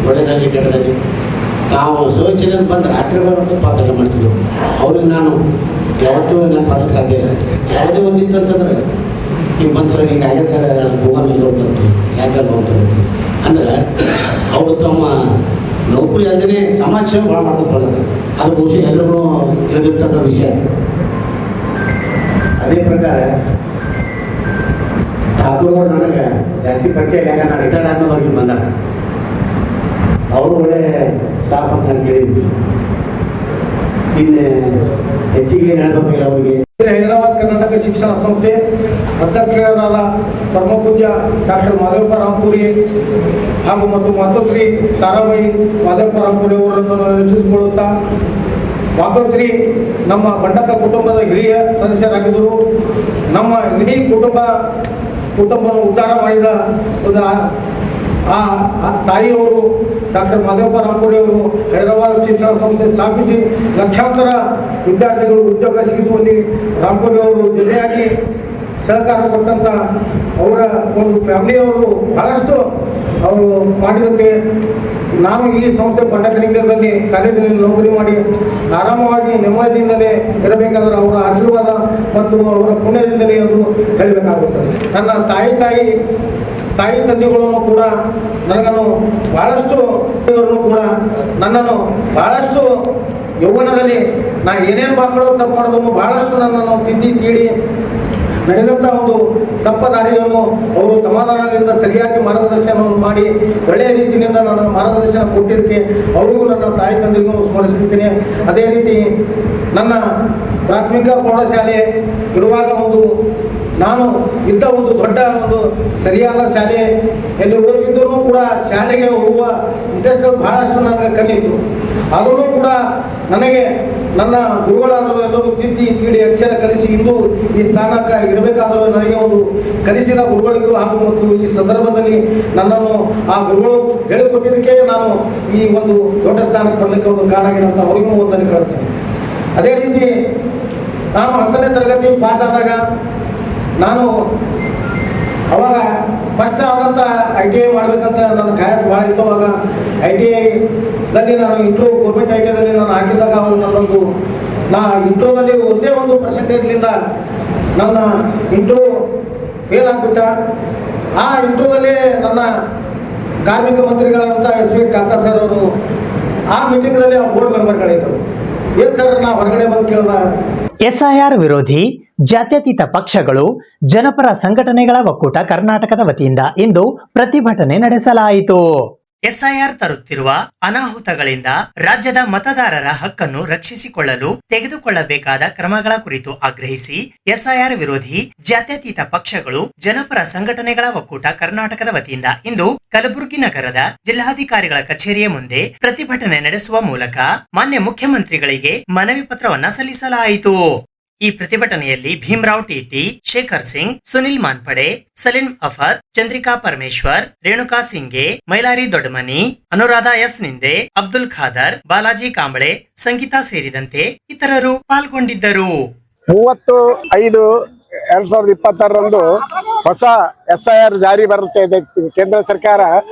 S11: ಒಳ್ಳೆಯದಾಗಲಿ ಕೆಟ್ಟದಾಗಲಿ ನಾವು ಶೌಚಾಲಯ ಬಂದು ರಾತ್ರಿ ಬರೋಕ್ಕೆ ಪಾತ್ರ ಮಾಡ್ತಿದ್ರು. ಅವ್ರಿಗೆ ನಾನು ಯಾವತ್ತೂ ನಾನು ಪಾಲಕ್ಕೆ ಸಾಧ್ಯ ಇಲ್ಲ. ಯಾವುದೇ ಒಂದಿತ್ತು ಅಂತಂದ್ರೆ ನೀವು ಬಂದು ಸರ್ ಹಿಂಗೆ ಆಗಿದೆ ಸರ್ ಹೋಗೋಣ ಹೋಗ್ತಂತು ಯಾಕಲ್ಲ ಹೋಗ್ತಾರೆ ಅಂದ್ರೆ ಅವರು ತಮ್ಮ ನೌಕರಿ ಅಲ್ಲದೇ ಸಮಾಜ ಸೇವೆ ಭಾಳ ಮಾಡ್ಕೊಂಡು ಅದು ಬಹುಶಃ ಎಲ್ಲರಿಗೂ ತಿಳಿದಿರ್ತಕ್ಕಂಥ ವಿಷಯ. ಅದೇ ಪ್ರಕಾರ ಠಾಕೂರ್ ಅವರು ನನಗೆ ಜಾಸ್ತಿ ಪರಿಚಯ ಇಲ್ಲ. ನಾನು ರಿಟೈರ್ಡ್ ಆದ್ಮೇಲೆ ಅವ್ರಿಗೆ ಬಂದಾರ. ಅವರು ಒಳ್ಳೆ ಸ್ಟಾಫ್ ಅಂತ ನಾನು ಕೇಳಿದ್ವಿ. ಇನ್ನು ಹೆಚ್ಚಿಗೆ ಏನು ಹೇಳ್ಬೇಕಿಲ್ಲ ಅವರಿಗೆ.
S7: ಹೈದರಾಬಾದ್ ಕರ್ನಾಟಕ ಶಿಕ್ಷಣ ಸಂಸ್ಥೆ ಅಧ್ಯಕ್ಷರಾದ ಪರಮಪೂಜ್ಯ ಡಾಕ್ಟರ್ ಮಾಧವಪ್ಪ ರಾಂಪುರಿ ಹಾಗೂ ಮತ್ತು ಮಾತೋಶ್ರೀ ತಾರಾಬಾಯಿ ಮಾಧವಪ್ಪ ರಾಂಪುರಿ ಅವರನ್ನು ನೆನಪಿಸಿಕೊಳ್ಳುತ್ತಾ, ಮಾತೋಶ್ರೀ ನಮ್ಮ ಬಂಡಕ ಕುಟುಂಬದ ಹಿರಿಯ ಸದಸ್ಯರಾಗಿದ್ದರು. ನಮ್ಮ ಇಡೀ ಕುಟುಂಬವನ್ನು ಉದ್ಧಾರ ಮಾಡಿದ ಒಂದು ಆ ತಾಯಿಯವರು ಡಾಕ್ಟರ್ ಮಾಧವಪ್ಪ ರಾಂಪುರಿ ಅವರು ಹೈದರಾಬಾದ್ ಶಿಕ್ಷಣ ಸಂಸ್ಥೆ ಸ್ಥಾಪಿಸಿ ಲಕ್ಷಾಂತರ ವಿದ್ಯಾರ್ಥಿಗಳು ಉದ್ಯೋಗ ಸಿಗಿಸುವಲ್ಲಿ ರಾಂಪುರಿ ಅವರು ಜೊತೆಯಾಗಿ ಸಹಕಾರ ಕೊಟ್ಟಂಥ ಅವರ ಒಂದು ಫ್ಯಾಮಿಲಿಯವರು ಬಹಳಷ್ಟು ಅವರು ಮಾಡಿದ್ದಕ್ಕೆ ನಾನು ಈ ಸಂಸ್ಥೆ ಬಂಡಕನಿಕರದಲ್ಲಿ ಕಾಲೇಜಿನಲ್ಲಿ ನೌಕರಿ ಮಾಡಿ ಆರಾಮವಾಗಿ ನೆಮ್ಮದಿಯಿಂದಲೇ ಇರಬೇಕಾದ್ರೆ ಅವರ ಆಶೀರ್ವಾದ ಮತ್ತು ಅವರ ಪುಣ್ಯದಿಂದಲೇ ಅವರು ಹೇಳಬೇಕಾಗುತ್ತದೆ. ನನ್ನ ತಾಯಿ ತಂದೆಗಳನ್ನು ಕೂಡ ನನಗನ್ನು ಬಹಳಷ್ಟು ಕೂಡ ನನ್ನನ್ನು ಬಹಳಷ್ಟು ಯೌವನದಲ್ಲಿ ನಾ ಏನೇನು ಮಕ್ಕಳು ತಪ್ಪು ಮಾಡೋದನ್ನು ಬಹಳಷ್ಟು ನನ್ನನ್ನು ತಿದ್ದಿ ತೀಡಿ ನಡೆದಂಥ ಒಂದು ತಪ್ಪ ದಾರಿಯನ್ನು ಅವರು ಸಮಾಧಾನದಿಂದ ಸರಿಯಾಗಿ ಮಾರ್ಗದರ್ಶನವನ್ನು ಮಾಡಿ ಒಳ್ಳೆಯ ರೀತಿಯಿಂದ ನನ್ನ ಮಾರ್ಗದರ್ಶನ ಕೊಟ್ಟಿದ್ದಕ್ಕೆ ಅವರಿಗೂ ನನ್ನ ತಾಯಿ ತಂದೆಗೂ ಸ್ಮರಿಸುತ್ತೇನೆ. ಅದೇ ರೀತಿ ನನ್ನ ಪ್ರಾಥಮಿಕ ಪ್ರೌಢಶಾಲೆ ಇರುವಾಗ ನಾನು ಇದ್ದ ಒಂದು ದೊಡ್ಡ ಒಂದು ಸರಿಯಾದ ಶಾಲೆ ಎಲ್ಲಿ ಓದ್ತಿದ್ದರೂ ಕೂಡ ಶಾಲೆಗೆ ಹೋಗುವ ಇಂಟ್ರೆಸ್ಟ್ ಬಹಳಷ್ಟು ನನಗೆ ಕಲಿಯಿತು. ಆದರೂ ಕೂಡ ನನಗೆ ನನ್ನ ಗುರುಗಳಾದರೂ ಎಲ್ಲರೂ ತಿದ್ದಿ ತೀಡಿ ಅಕ್ಷರ ಕಲಿಸಿ ಇಂದು ಈ ಸ್ಥಾನಕ್ಕೆ ಇರಬೇಕಾದರೂ ನನಗೆ ಒಂದು ಕಲಿಸಿದ ಗುರುಗಳಿಗೂ ಹಾಗೂ ಮತ್ತು ಈ ಸಂದರ್ಭದಲ್ಲಿ ನನ್ನನ್ನು ಆ ಗುರುಗಳು ಹೇಳಿಕೊಟ್ಟಿದ್ದಕ್ಕೆ ನಾನು ಈ ಒಂದು ದೊಡ್ಡ ಸ್ಥಾನಕ್ಕೆ ಬರಲಿಕ್ಕೆ ಒಂದು ಕಾರಣ ಆಗಿದೆ ಅಂತ ಅವರಿಗೂ ಒಂದನ್ನು ಕಳಿಸ್ತೇನೆ. ಅದೇ ರೀತಿ ನಾನು 10ನೇ ತರಗತಿ ಪಾಸ್ ಆದಾಗ ನಾನು ಅವಾಗ ಫಸ್ಟ್ ಆದಂಥ ITI ಮಾಡಬೇಕಂತ ನನ್ನ ಕಾಯಸ್ ಭಾಳ ಇತ್ತು. ಅವಾಗ ITIದಲ್ಲಿ ನಾನು ಗೌರ್ಮೆಂಟ್ ITIದಲ್ಲಿ ನಾನು ಹಾಕಿದಾಗ ನನ್ನೊಂದು ಇಂಟ್ರೋದಲ್ಲಿ ಒಂದೇ ಒಂದು ಪರ್ಸೆಂಟೇಜ್ಲಿಂದ ನನ್ನ ಫೇಲ್ ಆಗಿಬಿಟ್ಟ. ಆ ಇಂಟ್ರೋದಲ್ಲಿ ನನ್ನ ಕಾರ್ಮಿಕ ಮಂತ್ರಿಗಳಂತ SV ಕಾಂತಾ ಸರ್ ಅವರು ಆ ಮೀಟಿಂಗ್ನಲ್ಲಿ ಆ ಬೋರ್ಡ್ ಮೆಂಬರ್ಗಳಿದ್ದರು. ಏನು ಸರ್ ನಾ ಹೊರಗಡೆ ಬಂದು ಕೇಳಿದ
S5: ಎಸ್ಐಆರ್ ವಿರೋಧಿ ಜಾತ್ಯತೀತ ಪಕ್ಷಗಳು ಜನಪರ ಸಂಘಟನೆಗಳ ಒಕ್ಕೂಟ ಕರ್ನಾಟಕದ ವತಿಯಿಂದ ಇಂದು ಪ್ರತಿಭಟನೆ ನಡೆಸಲಾಯಿತು.
S3: ಎಸ್ಐಆರ್ ತರುತ್ತಿರುವ ಅನಾಹುತಗಳಿಂದ ರಾಜ್ಯದ ಮತದಾರರ ಹಕ್ಕನ್ನು ರಕ್ಷಿಸಿಕೊಳ್ಳಲು ತೆಗೆದುಕೊಳ್ಳಬೇಕಾದ ಕ್ರಮಗಳ ಕುರಿತು ಆಗ್ರಹಿಸಿ ಎಸ್ಐಆರ್ ವಿರೋಧಿ ಜಾತ್ಯತೀತ ಪಕ್ಷಗಳು ಜನಪರ ಸಂಘಟನೆಗಳ ಒಕ್ಕೂಟ ಕರ್ನಾಟಕದ ವತಿಯಿಂದ ಇಂದು ಕಲಬುರಗಿ ನಗರದ ಜಿಲ್ಲಾಧಿಕಾರಿಗಳ ಕಚೇರಿಯ ಮುಂದೆ ಪ್ರತಿಭಟನೆ ನಡೆಸುವ ಮೂಲಕ ಮಾನ್ಯ ಮುಖ್ಯಮಂತ್ರಿಗಳಿಗೆ ಮನವಿ ಪತ್ರವನ್ನ ಸಲ್ಲಿಸಲಾಯಿತು. ಈ ಪ್ರತಿಭಟನೆಯಲ್ಲಿ ಭೀಮರಾವ್ ಟಿಟಿ, ಶೇಖರ್ ಸಿಂಗ್, ಸುನಿಲ್ ಮಾನ್ಪಡೆ, ಸಲೀಂ ಅಫರ್, ಚಂದ್ರಿಕಾ ಪರಮೇಶ್ವರ್, ರೇಣುಕಾ ಸಿಂಗೆ, ಮೈಲಾರಿ ದೊಡ್ಡಮನಿ, ಅನುರಾಧ ಎಸ್ ನಿಂದೆ, ಅಬ್ದುಲ್ ಖಾದರ್, ಬಾಲಾಜಿ ಕಾಂಬಳೆ, ಸಂಗೀತಾ ಸೇರಿದಂತೆ ಇತರರು ಪಾಲ್ಗೊಂಡಿದ್ದರು.
S6: 30/5/2026 ಹೊಸ ಎಸ್ಐಆರ್ ಜಾರಿ ಬರುತ್ತೆ ಇದೆ. ಕೇಂದ್ರ ಸರ್ಕಾರ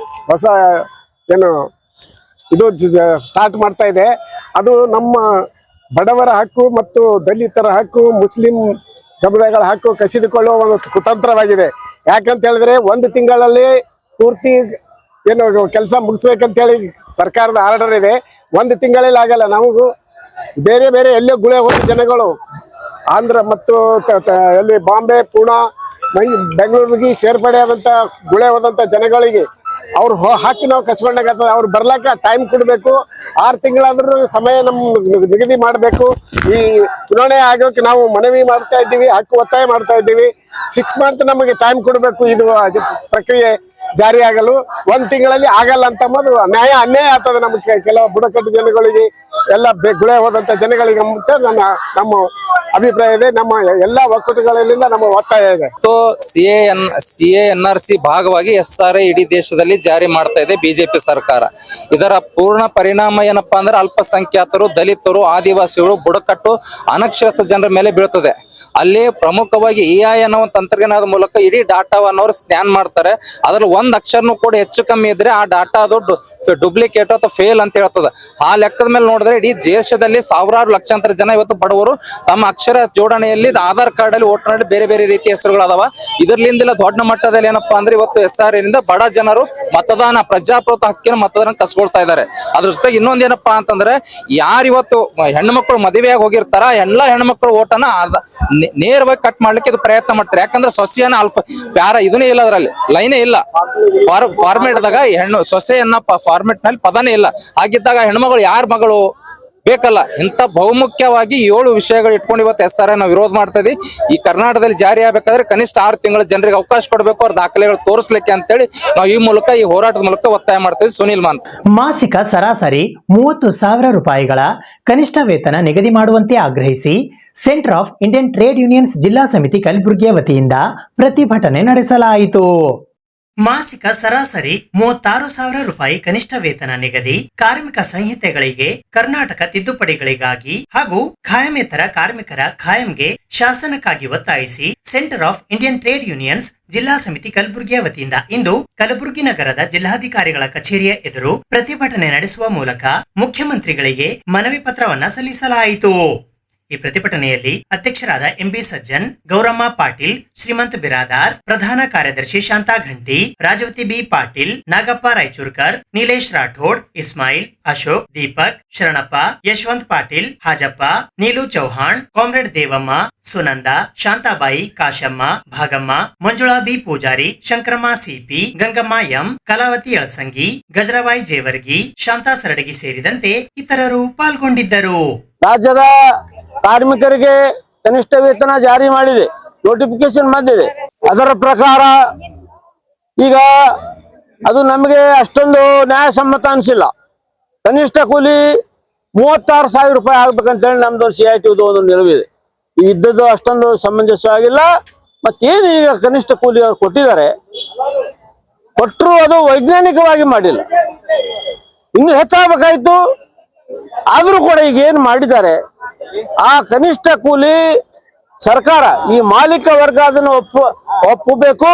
S6: ಹೊಸ ಇದು ಸ್ಟಾರ್ಟ್ ಮಾಡ್ತಾ ಇದೆ. ಅದು ನಮ್ಮ ಬಡವರ ಹಕ್ಕು ಮತ್ತು ದಲಿತರ ಹಕ್ಕು, ಮುಸ್ಲಿಂ ಸಮುದಾಯಗಳ ಹಕ್ಕು ಕಸಿದುಕೊಳ್ಳುವ ಒಂದು ಕುತಂತ್ರವಾಗಿದೆ. ಯಾಕಂತ ಹೇಳಿದ್ರೆ 1 ತಿಂಗಳಲ್ಲಿ ಪೂರ್ತಿ ಕೆಲಸ ಮುಗಿಸ್ಬೇಕಂತ ಹೇಳಿ ಸರ್ಕಾರದ ಆರ್ಡರ್ ಇದೆ. 1 ತಿಂಗಳಲ್ಲಿ ಆಗಲ್ಲ. ನಾವು ಬೇರೆ ಬೇರೆ ಎಲ್ಲೇ ಗುಳೆ ಹೋದ ಜನಗಳು ಆಂಧ್ರ ಮತ್ತು ಎಲ್ಲಿ ಬಾಂಬೆ, ಪೂನಾ, ಬೆಂಗಳೂರಿಗೆ ಸೇರ್ಪಡೆ ಆದಂತ ಗುಳೆ ಹೋದಂತ ಜನಗಳಿಗೆ ಅವ್ರು ಹಾಕಿ ನಾವು ಕಸ್ಕೊಂಡಾಗ ಅವ್ರು ಬರ್ಲಾಕ ಟೈಮ್ ಕೊಡ್ಬೇಕು. 6 ತಿಂಗಳಾದ್ರೂ ಸಮಯ ನಿಗದಿ ಮಾಡಬೇಕು. ಈ ಚುನಾವಣೆ ಆಗೋಕೆ ನಾವು ಮನವಿ ಮಾಡ್ತಾ ಇದ್ದೀವಿ, ಹಕ್ಕು ಒತ್ತಾಯ ಮಾಡ್ತಾ ಇದ್ದೀವಿ. 6 ಮಂತ್ ನಮಗೆ ಟೈಮ್ ಕೊಡಬೇಕು ಇದು ಪ್ರಕ್ರಿಯೆ ಜಾರಿ ಆಗಲು. 1 ತಿಂಗಳಲ್ಲಿ ಆಗಲ್ಲ ಅಂತ ಅಂಬೋದು ಅನ್ಯಾಯ ಆಗ್ತದೆ ನಮಗೆ, ಕೆಲವು ಬುಡಕಟ್ಟು ಜನಗಳಿಗೆ, ಎಲ್ಲ ಗುಳೆ ಹೋದಂತ ಜನಗಳಿಗೆ ಅಂತ ನಮ್ಮ ಅಭಿಪ್ರಾಯ ಇದೆ. ನಮ್ಮ ಎಲ್ಲಾ ಒಕ್ಕೂಟಗಳಿಂದ ನಮ್ಮ ಒತ್ತಾಯ ಇದೆ.
S12: CA/NRC ಭಾಗವಾಗಿ SRA ಇಡೀ ದೇಶದಲ್ಲಿ ಜಾರಿ ಮಾಡ್ತಾ ಇದೆ ಬಿಜೆಪಿ ಸರ್ಕಾರ. ಇದರ ಪೂರ್ಣ ಪರಿಣಾಮ ಏನಪ್ಪಾ ಅಂದ್ರೆ ಅಲ್ಪಸಂಖ್ಯಾತರು, ದಲಿತರು, ಆದಿವಾಸಿಗಳು, ಬುಡಕಟ್ಟು, ಅನಕ್ಷರಸ್ಥ ಜನರ ಮೇಲೆ ಬೀಳ್ತದೆ. ಅಲ್ಲಿ ಪ್ರಮುಖವಾಗಿ AI ಅನ್ನೋ ತಂತ್ರಜ್ಞಾನದ ಮೂಲಕ ಇಡೀ ಡಾಟಾವನ್ನು ಅವರು ಸ್ಕ್ಯಾನ್ ಮಾಡ್ತಾರೆ. ಅದ್ರಲ್ಲಿ 1 ಅಕ್ಷರನೂ ಕೂಡ ಹೆಚ್ಚು ಕಮ್ಮಿ ಇದ್ರೆ ಆ ಡಾಟಾ ಅದು ಡುಪ್ಲಿಕೇಟ್ ಅಥವಾ ಫೇಲ್ ಅಂತ ಹೇಳ್ತದೆ. ಆ ಲೆಕ್ಕದ ಮೇಲೆ ನೋಡಿದ್ರೆ ಇಡೀ ದೇಶದಲ್ಲಿ ಸಾವಿರಾರು ಲಕ್ಷಾಂತರ ಜನ ಇವತ್ತು ಬಡವರು ತಮ್ಮ ಅಕ್ಷರ ಜೋಡಣೆಯಲ್ಲಿ ಆಧಾರ್ ಕಾರ್ಡ್ ಅಲ್ಲಿ ವೋಟರ್ ಐಡಿ ಬೇರೆ ಬೇರೆ ರೀತಿಯ ಹೆಸರುಗಳು ಅದಾವ. ಇದರ್ಲಿಂದ ದೊಡ್ಡ ಮಟ್ಟದಲ್ಲಿ ಏನಪ್ಪಾ ಅಂದ್ರೆ ಇವತ್ತು SRA ಇಂದ ಬಡ ಜನರು ಮತದಾನ, ಪ್ರಜಾಪ್ರಭುತ್ವ ಹಕ್ಕಿನ ಮತದಾನ ಕಸ್ಕೊಳ್ತಾ ಇದ್ದಾರೆ. ಅದ್ರ ಜೊತೆಗೆ ಇನ್ನೊಂದೇನಪ್ಪಾ ಅಂತಂದ್ರೆ ಯಾರು ಇವತ್ತು ಹೆಣ್ಮಕ್ಳು ಮದುವೆಯಾಗಿ ಹೋಗಿರ್ತಾರ ಎಲ್ಲಾ ಹೆಣ್ಮಕ್ಳು ಓಟನ್ನ ನೇರವಾಗಿ ಕಟ್ ಮಾಡ್ಲಿಕ್ಕೆ ಇದು ಪ್ರಯತ್ನ ಮಾಡ್ತಾರೆ. ಯಾಕಂದ್ರೆ ಸೊಸೆಯನ್ನ ಇದನ್ನೇ ಇಲ್ಲ, ಅದರಲ್ಲಿ ಲೈನೇ ಇಲ್ಲ. ಫಾರ್ಮೇಟ್ ದಾಗ ಸೊಸೆಯನ್ನ ಫಾರ್ಮೇಟ್ ನಲ್ಲಿ ಪದನೇ ಇಲ್ಲ. ಹಾಗಿದ್ದಾಗ ಹೆಣ್ಮಗಳು ಯಾರ ಮಗಳು ಬೇಕಲ್ಲ. ಇಂತ ಬಹುಮುಖ್ಯವಾಗಿ 7 ವಿಷಯಗಳು ಇಟ್ಕೊಂಡು ಇವತ್ತು SRA ನಾವು ವಿರೋಧ ಮಾಡ್ತಾ ಇದೀವಿ. ಈ ಕರ್ನಾಟಕದಲ್ಲಿ ಜಾರಿ ಆಗ್ಬೇಕಾದ್ರೆ ಕನಿಷ್ಠ 6 ತಿಂಗಳ ಜನರಿಗೆ ಅವಕಾಶ ಕೊಡಬೇಕು, ಅವ್ರ ದಾಖಲೆಗಳು ತೋರಿಸ್ಲಿಕ್ಕೆ ಅಂತೇಳಿ ನಾವು ಈ ಹೋರಾಟದ ಮೂಲಕ ಒತ್ತಾಯ ಮಾಡ್ತೀವಿ. ಸುನಿಲ್ ಮಾನ್
S5: ಮಾಸಿಕ ಸರಾಸರಿ 30,000 ರೂಪಾಯಿಗಳ ಕನಿಷ್ಠ ವೇತನ ನಿಗದಿ ಮಾಡುವಂತೆ ಆಗ್ರಹಿಸಿ centre of Indian trade unions ಜಿಲ್ಲಾ ಸಮಿತಿ ಕಲಬುರಗಿಯ ವತಿಯಿಂದ ಪ್ರತಿಭಟನೆ ನಡೆಸಲಾಯಿತು.
S3: ಮಾಸಿಕ ಸರಾಸರಿ 36,000 ರೂಪಾಯಿ ಕನಿಷ್ಠ ವೇತನ ನಿಗದಿ, ಕಾರ್ಮಿಕ ಸಂಹಿತೆಗಳಿಗೆ ಕರ್ನಾಟಕ ತಿದ್ದುಪಡಿಗಳಿಗಾಗಿ ಹಾಗೂ ಖಾಯಮೇತರ ಕಾರ್ಮಿಕರ ಖಾಯಂಗೆ ಶಾಸನಕ್ಕಾಗಿ ಒತ್ತಾಯಿಸಿ centre of Indian trade unions ಜಿಲ್ಲಾ ಸಮಿತಿ ಕಲಬುರಗಿಯ ವತಿಯಿಂದ ಇಂದು ಕಲಬುರಗಿ ನಗರದ ಜಿಲ್ಲಾಧಿಕಾರಿಗಳ ಕಚೇರಿಯ ಎದುರು ಪ್ರತಿಭಟನೆ ನಡೆಸುವ ಮೂಲಕ ಮುಖ್ಯಮಂತ್ರಿಗಳಿಗೆ ಮನವಿ ಪತ್ರವನ್ನ ಸಲ್ಲಿಸಲಾಯಿತು. ಈ ಪ್ರತಿಭಟನೆಯಲ್ಲಿ ಅಧ್ಯಕ್ಷರಾದ MB ಸಜ್ಜನ್, ಗೌರಮ್ಮ ಪಾಟೀಲ್, ಶ್ರೀಮಂತ್ ಬಿರಾದಾರ್, ಪ್ರಧಾನ ಕಾರ್ಯದರ್ಶಿ Shanta Ghanti, Rajavati B Patil, Nagappa Raichurkar, Nilesh Rathod, Ismail, Ashok, Deepak, Sharanappa, Yashwant Patil, Hajappa, Neelu Chauhan, comrade Devamma, Sunanda, Shantabai, Kashamma, Bhagamma, Manjula B Pujari, Shankaramma CP, Gangamma M, Kalavati Yalasangi, Gajrabai Jewargi, Shanta Saradagi ಸೇರಿದಂತೆ ಇತರರು ಪಾಲ್ಗೊಂಡಿದ್ದರು.
S6: ರಾಜ್ಯದ ಕಾರ್ಮಿಕರಿಗೆ ಕನಿಷ್ಠ ವೇತನ ಜಾರಿ ಮಾಡಿದೆ, ನೋಟಿಫಿಕೇಶನ್ ಬಂದಿದೆ. ಅದರ ಪ್ರಕಾರ ಈಗ ಅದು ನಮಗೆ ಅಷ್ಟೊಂದು ನ್ಯಾಯಸಮ್ಮತ ಅನ್ಸಿಲ್ಲ. ಕನಿಷ್ಠ ಕೂಲಿ 36,000 ರೂಪಾಯಿ ಆಗ್ಬೇಕಂತೇಳಿ ನಮ್ದು CIT ಒಂದು ನಿಲುವಿದೆ. ಇದ್ದದ್ದು ಅಷ್ಟೊಂದು ಸಮಂಜಸವಾಗಿಲ್ಲ. ಮತ್ತೇನು ಈಗ ಕನಿಷ್ಠ ಕೂಲಿ ಅವ್ರು ಕೊಟ್ಟಿದ್ದಾರೆ, ಕೊಟ್ಟರು ಅದು ವೈಜ್ಞಾನಿಕವಾಗಿ ಮಾಡಿಲ್ಲ, ಇನ್ನು ಹೆಚ್ಚಾಗಬೇಕಾಯ್ತು. ಆದ್ರೂ ಕೂಡ ಈಗ ಏನು ಮಾಡಿದ್ದಾರೆ, ಆ ಕನಿಷ್ಠ ಕೂಲಿ ಸರ್ಕಾರ ಈ ಮಾಲೀಕ ವರ್ಗ ಅದನ್ನು ಒಪ್ಪಬೇಕು.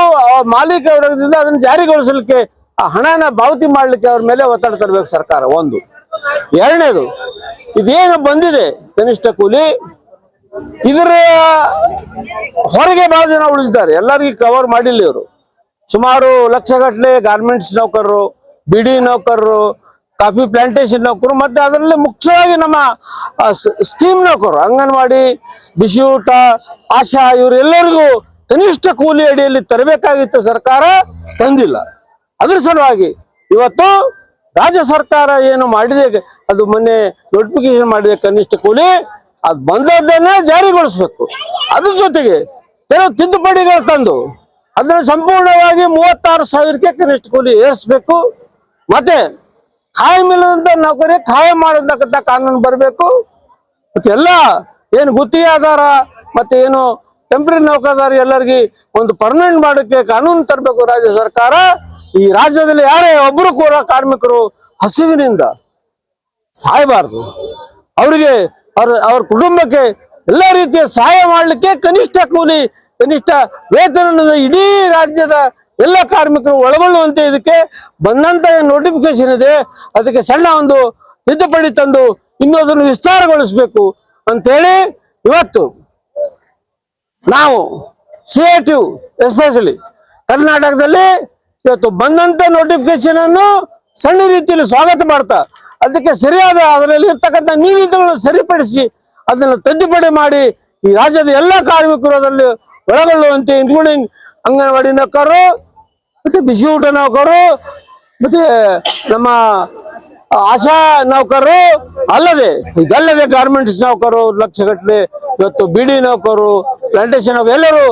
S6: ಮಾಲೀಕ ವರ್ಗದಿಂದ ಅದನ್ನು ಜಾರಿಗೊಳಿಸಲಿಕ್ಕೆ ಆ ಹಣನ ಪಾವತಿ ಮಾಡ್ಲಿಕ್ಕೆ ಅವ್ರ ಮೇಲೆ ಒತ್ತಡ ತರಬೇಕು ಸರ್ಕಾರ. ಒಂದು. ಎರಡನೇದು, ಇದೇನು ಬಂದಿದೆ ಕನಿಷ್ಠ ಕೂಲಿ, ಇದರ ಹೊರಗೆ ಬಹಳ ಜನ ಉಳಿದಿದ್ದಾರೆ, ಎಲ್ಲರಿಗೂ ಕವರ್ ಮಾಡಿಲ್ಲ ಇವರು. ಸುಮಾರು ಲಕ್ಷಗಟ್ಟಲೆ ಗಾರ್ಮೆಂಟ್ಸ್ ನೌಕರರು, ಬಿಡಿ ನೌಕರರು, ಕಾಫಿ ಪ್ಲಾಂಟೇಶನ್ ನೌಕರು ಮತ್ತೆ ಅದರಲ್ಲಿ ಮುಖ್ಯವಾಗಿ ನಮ್ಮ ಸ್ಕೀಮ್ ನೌಕರು, ಅಂಗನವಾಡಿ, ಬಿಸಿ ಊಟ, ಆಶಾ ಇವರೆಲ್ಲರಿಗೂ ಕನಿಷ್ಠ ಕೂಲಿ ಅಡಿಯಲ್ಲಿ ತರಬೇಕಾಗಿತ್ತು, ಸರ್ಕಾರ ತಂದಿಲ್ಲ. ಅದ್ರ ಸಲುವಾಗಿ ಇವತ್ತು ರಾಜ್ಯ ಸರ್ಕಾರ ಏನು ಮಾಡಿದೆ, ಅದು ಮೊನ್ನೆ ನೋಟಿಫಿಕೇಶನ್ ಮಾಡಿದೆ ಕನಿಷ್ಠ ಕೂಲಿ, ಅದು ಬಂದದ್ದನ್ನೇ ಜಾರಿಗೊಳಿಸ್ಬೇಕು. ಅದ್ರ ಜೊತೆಗೆ ಕೆಲವು ತಿದ್ದುಪಡಿಗಳು ತಂದು ಅದನ್ನು ಸಂಪೂರ್ಣವಾಗಿ 36,000ಕ್ಕೆ ಕನಿಷ್ಠ ಕೂಲಿ ಏರಿಸಬೇಕು. ಮತ್ತೆ ಖಾಯಂ ಇಲ್ಲದಂತ ನೌಕರಿ ಖಾಯಂ ಮಾಡತಕ್ಕಂಥ ಕಾನೂನು ಬರಬೇಕು. ಮತ್ತೆ ಎಲ್ಲ ಏನು ಗುತ್ತಿಗೆ ಆಧಾರ ಮತ್ತೆ ಏನು ಟೆಂಪ್ರರಿ ನೌಕರದಾರ ಎಲ್ಲರಿಗೆ ಒಂದು ಪರ್ಮನೆಂಟ್ ಮಾಡೋಕ್ಕೆ ಕಾನೂನು ತರಬೇಕು ರಾಜ್ಯ ಸರ್ಕಾರ. ಈ ರಾಜ್ಯದಲ್ಲಿ ಯಾರೇ ಒಬ್ಬರು ಕೂಡ ಕಾರ್ಮಿಕರು ಹಸಿವಿನಿಂದ ಸಾಯಬಾರದು. ಅವರಿಗೆ ಅವ್ರ ಕುಟುಂಬಕ್ಕೆ ಎಲ್ಲ ರೀತಿಯ ಸಹಾಯ ಮಾಡಲಿಕ್ಕೆ ಕನಿಷ್ಠ ಕೂಲಿ, ಕನಿಷ್ಠ ವೇತನ ಇಡೀ ರಾಜ್ಯದ ಎಲ್ಲ ಕಾರ್ಮಿಕರು ಒಳಗೊಳ್ಳುವಂತೆ ಇದಕ್ಕೆ ಬಂದಂತ ನೋಟಿಫಿಕೇಶನ್ ಇದೆ, ಅದಕ್ಕೆ ಸಣ್ಣ ಒಂದು ತಿದ್ದುಪಡಿ ತಂದು ಇನ್ನೂ ಅದನ್ನು ವಿಸ್ತಾರಗೊಳಿಸಬೇಕು ಅಂತೇಳಿ ಇವತ್ತು ನಾವು ಸಿಐಟಿಯು ಎಸ್ಪೆಷಲಿ ಕರ್ನಾಟಕದಲ್ಲಿ ಇವತ್ತು ಬಂದಂತ ನೋಟಿಫಿಕೇಶನ್ ಅನ್ನು ಸಣ್ಣ ರೀತಿಯಲ್ಲಿ ಸ್ವಾಗತ ಮಾಡ್ತಾ ಅದಕ್ಕೆ ಸರಿಯಾದ ಅದರಲ್ಲಿ ಇರ್ತಕ್ಕಂಥ ನೀತಿಗಳನ್ನು ಸರಿಪಡಿಸಿ ಅದನ್ನು ತಿದ್ದುಪಡಿ ಮಾಡಿ ಈ ರಾಜ್ಯದ ಎಲ್ಲ ಕಾರ್ಮಿಕರು ಅದರಲ್ಲಿ ಒಳಗೊಳ್ಳುವಂತೆ, ಇನ್ಕ್ಲೂಡಿಂಗ್ ಅಂಗನವಾಡಿ ನೌಕರರು ಮತ್ತೆ ಬಿಸಿ ಊಟ ನೌಕರರು ಮತ್ತೆ ನಮ್ಮ ಆಶಾ ನೌಕರರು ಇದಲ್ಲದೆ ಗಾರ್ಮೆಂಟ್ಸ್ ನೌಕರರು ಲಕ್ಷಗಟ್ಟಲೆ, ಇವತ್ತು ಬಿಡಿ ನೌಕರರು, ಪ್ಲಾಂಟೇಶನ್ ನೌಕರು ಎಲ್ಲರೂ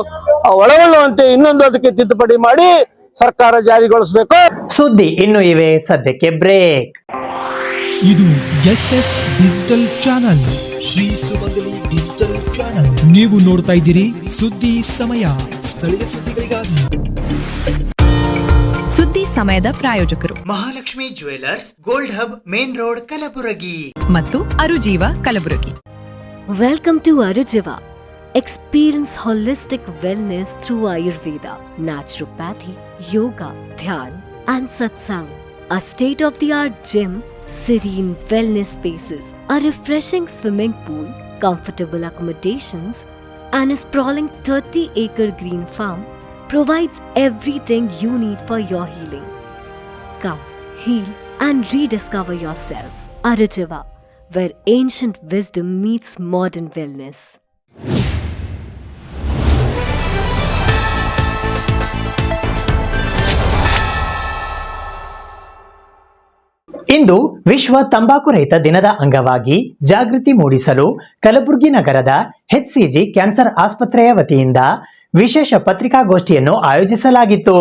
S6: ಒಳಗೊಳ್ಳುವಂತೆ ಇನ್ನೊಂದು ಅದಕ್ಕೆ ತಿದ್ದುಪಡಿ ಮಾಡಿ ಸರ್ಕಾರ ಜಾರಿಗೊಳಿಸಬೇಕು.
S5: ಸುದ್ದಿ ಇನ್ನು ಇವೆ, ಸದ್ಯಕ್ಕೆ ಬ್ರೇಕ್.
S1: ಇದು SS ಡಿಜಿಟಲ್ ಚಾನಲ್, ಶ್ರೀ ಸುಮಂಗಲಿ ಡಿಜಿಟಲ್ ಚಾನಲ್. ನೀವು ನೋಡ್ತಾ ಇದ್ದೀರಿ ಸುದ್ದಿ ಸಮಯ, ಸ್ಥಳೀಯ ಸುದ್ದಿಗಳಿಗಾಗಿ.
S2: ಸುದ್ದಿ ಸಮಯದ ಪ್ರಾಯೋಜಕರು
S3: Mahalakshmi jewellers, gold hub, main road, Kalaburagi
S2: ಮತ್ತು ಅರುಜೀವ Kalaburagi.
S4: Welcome to Arujiva. Experience holistic wellness through Ayurveda, naturopathy, yoga, dhyan, and satsang. A state-of-the-art gym, serene wellness spaces, a refreshing swimming pool, comfortable accommodations, and a sprawling 30-acre green farm provides everything you need for your healing. Come, heal, and rediscover yourself. Arujiva, where ancient wisdom meets modern wellness.
S5: ಇಂದು ವಿಶ್ವ ತಂಬಾಕು ರಹಿತ ದಿನದ ಅಂಗವಾಗಿ ಜಾಗೃತಿ ಮೂಡಿಸಲು ಕಲಬುರಗಿ ನಗರದ HCG cancer ಆಸ್ಪತ್ರೆಯ ವತಿಯಿಂದ ವಿಶೇಷ ಪತ್ರಿಕಾಗೋಷ್ಠಿಯನ್ನು ಆಯೋಜಿಸಲಾಗಿತ್ತು.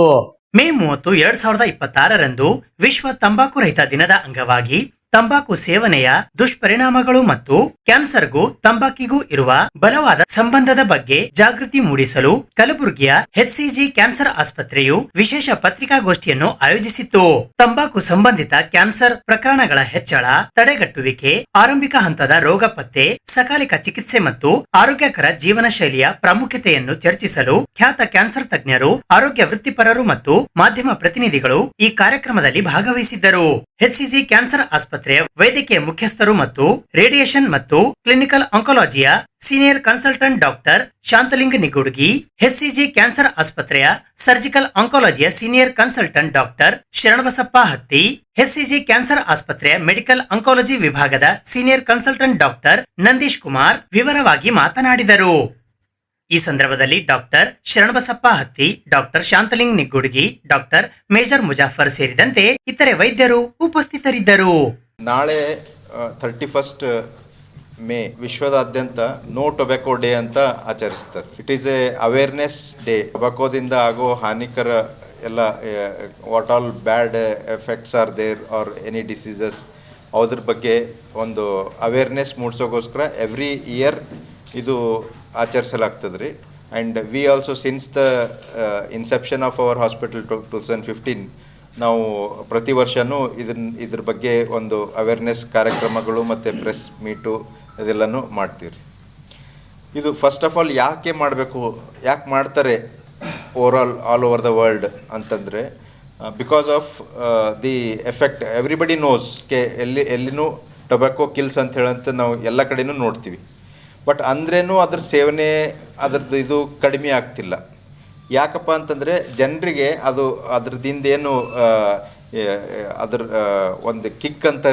S3: ಮೇ 30, 2026ರಂದು ವಿಶ್ವ ತಂಬಾಕು ರಹಿತ ದಿನದ ಅಂಗವಾಗಿ ತಂಬಾಕು ಸೇವನೆಯ ದುಷ್ಪರಿಣಾಮಗಳು ಮತ್ತು ಕ್ಯಾನ್ಸರ್ಗೂ ತಂಬಾಕಿಗೂ ಇರುವ ಬಲವಾದ ಸಂಬಂಧದ ಬಗ್ಗೆ ಜಾಗೃತಿ ಮೂಡಿಸಲು ಕಲಬುರಗಿಯ HCG ಕ್ಯಾನ್ಸರ್ ಆಸ್ಪತ್ರೆಯು ವಿಶೇಷ ಪತ್ರಿಕಾಗೋಷ್ಠಿಯನ್ನು ಆಯೋಜಿಸಿತ್ತು. ತಂಬಾಕು ಸಂಬಂಧಿತ ಕ್ಯಾನ್ಸರ್ ಪ್ರಕರಣಗಳ ಹೆಚ್ಚಳ, ತಡೆಗಟ್ಟುವಿಕೆ, ಆರಂಭಿಕ ಹಂತದ ರೋಗ ಪತ್ತೆ, ಸಕಾಲಿಕ ಚಿಕಿತ್ಸೆ ಮತ್ತು ಆರೋಗ್ಯಕರ ಜೀವನ ಶೈಲಿಯ ಪ್ರಾಮುಖ್ಯತೆಯನ್ನು ಚರ್ಚಿಸಲು ಖ್ಯಾತ ಕ್ಯಾನ್ಸರ್ ತಜ್ಞರು, ಆರೋಗ್ಯ ವೃತ್ತಿಪರರು ಮತ್ತು ಮಾಧ್ಯಮ ಪ್ರತಿನಿಧಿಗಳು ಈ ಕಾರ್ಯಕ್ರಮದಲ್ಲಿ ಭಾಗವಹಿಸಿದ್ದರು. HCG ಕ್ಯಾನ್ಸರ್ ಆಸ್ಪತ್ರೆಯ ವೈದ್ಯಕೀಯ ಮುಖ್ಯಸ್ಥರು ಮತ್ತು ರೇಡಿಯೇಷನ್ ಮತ್ತು ಕ್ಲಿನಿಕಲ್ ಆಂಕಾಲಜಿಯ senior consultant doctor Shantalinga Nigudgi, HCG cancer ಆಸ್ಪತ್ರೆಯ ಸರ್ಜಿಕಲ್ ಆಂಕಾಲಜಿಯ senior consultant doctor Sharanabasappa Hatti, HCG cancer ಆಸ್ಪತ್ರೆಯ ಮೆಡಿಕಲ್ ಆಂಕಾಲಜಿ ವಿಭಾಗದ senior consultant doctor Nandish Kumar ವಿವರವಾಗಿ ಮಾತನಾಡಿದರು. ಈ ಸಂದರ್ಭದಲ್ಲಿ doctor Sharanabasappa Hatti, doctor Shantaling Nigudgi, doctor major Muzaffar ಸೇರಿದಂತೆ ಇತರೆ ವೈದ್ಯರು ಉಪಸ್ಥಿತರಿದ್ದರು.
S13: ನಾಳೆ 31 ಮೇ ವಿಶ್ವದಾದ್ಯಂತ ನೋ ಟೊಬ್ಯಾಕೋ ಡೇ ಅಂತ ಆಚರಿಸ್ತಾರೆ. It is a awareness day. ಟೊಬ್ಯಾಕೋದಿಂದ ಆಗೋ ಹಾನಿಕರ ಎಲ್ಲ what all bad effects are there are any diseases, ಅದ್ರ ಬಗ್ಗೆ ಒಂದು ಅವೇರ್ನೆಸ್ ಮೂಡಿಸೋಗೋಸ್ಕರ ಎವ್ರಿ ಇಯರ್ ಇದು ಆಚರಿಸಲಾಗ್ತದೆ ರೀ. And we also since the inception of our hospital 2015 ನಾವು ಪ್ರತಿ ವರ್ಷವೂ ಇದ್ರ ಬಗ್ಗೆ ಒಂದು ಅವೇರ್ನೆಸ್ ಕಾರ್ಯಕ್ರಮಗಳು ಮತ್ತು ಪ್ರೆಸ್ ಮೀಟು ಇದೆಲ್ಲನೂ ಮಾಡ್ತೀವಿ ರೀ. ಇದು ಫಸ್ಟ್ ಆಫ್ ಆಲ್ ಯಾಕೆ ಮಾಡಬೇಕು, ಯಾಕೆ ಮಾಡ್ತಾರೆ ಆಲ್ ಓವರ್ ದ ವರ್ಲ್ಡ್ ಅಂತಂದರೆ because of the effect everybody knows ಎಲ್ಲಿನೂ ಟೊಬ್ಯಾಕೋ ಕಿಲ್ಸ್ ಅಂತ ಹೇಳಂತ ನಾವು ಎಲ್ಲ ಕಡೆನೂ ನೋಡ್ತೀವಿ. ಬಟ್ ಅಂದ್ರೇನು ಅದ್ರ ಸೇವನೆ ಅದ್ರದ್ದು ಇದು ಕಡಿಮೆ ಆಗ್ತಿಲ್ಲ. ಯಾಕಪ್ಪ ಅಂತಂದರೆ ಜನರಿಗೆ ಅದ್ರದ್ದಿಂದೇನು ಅದ್ರ ಒಂದು ಕಿಕ್ ಅಂತ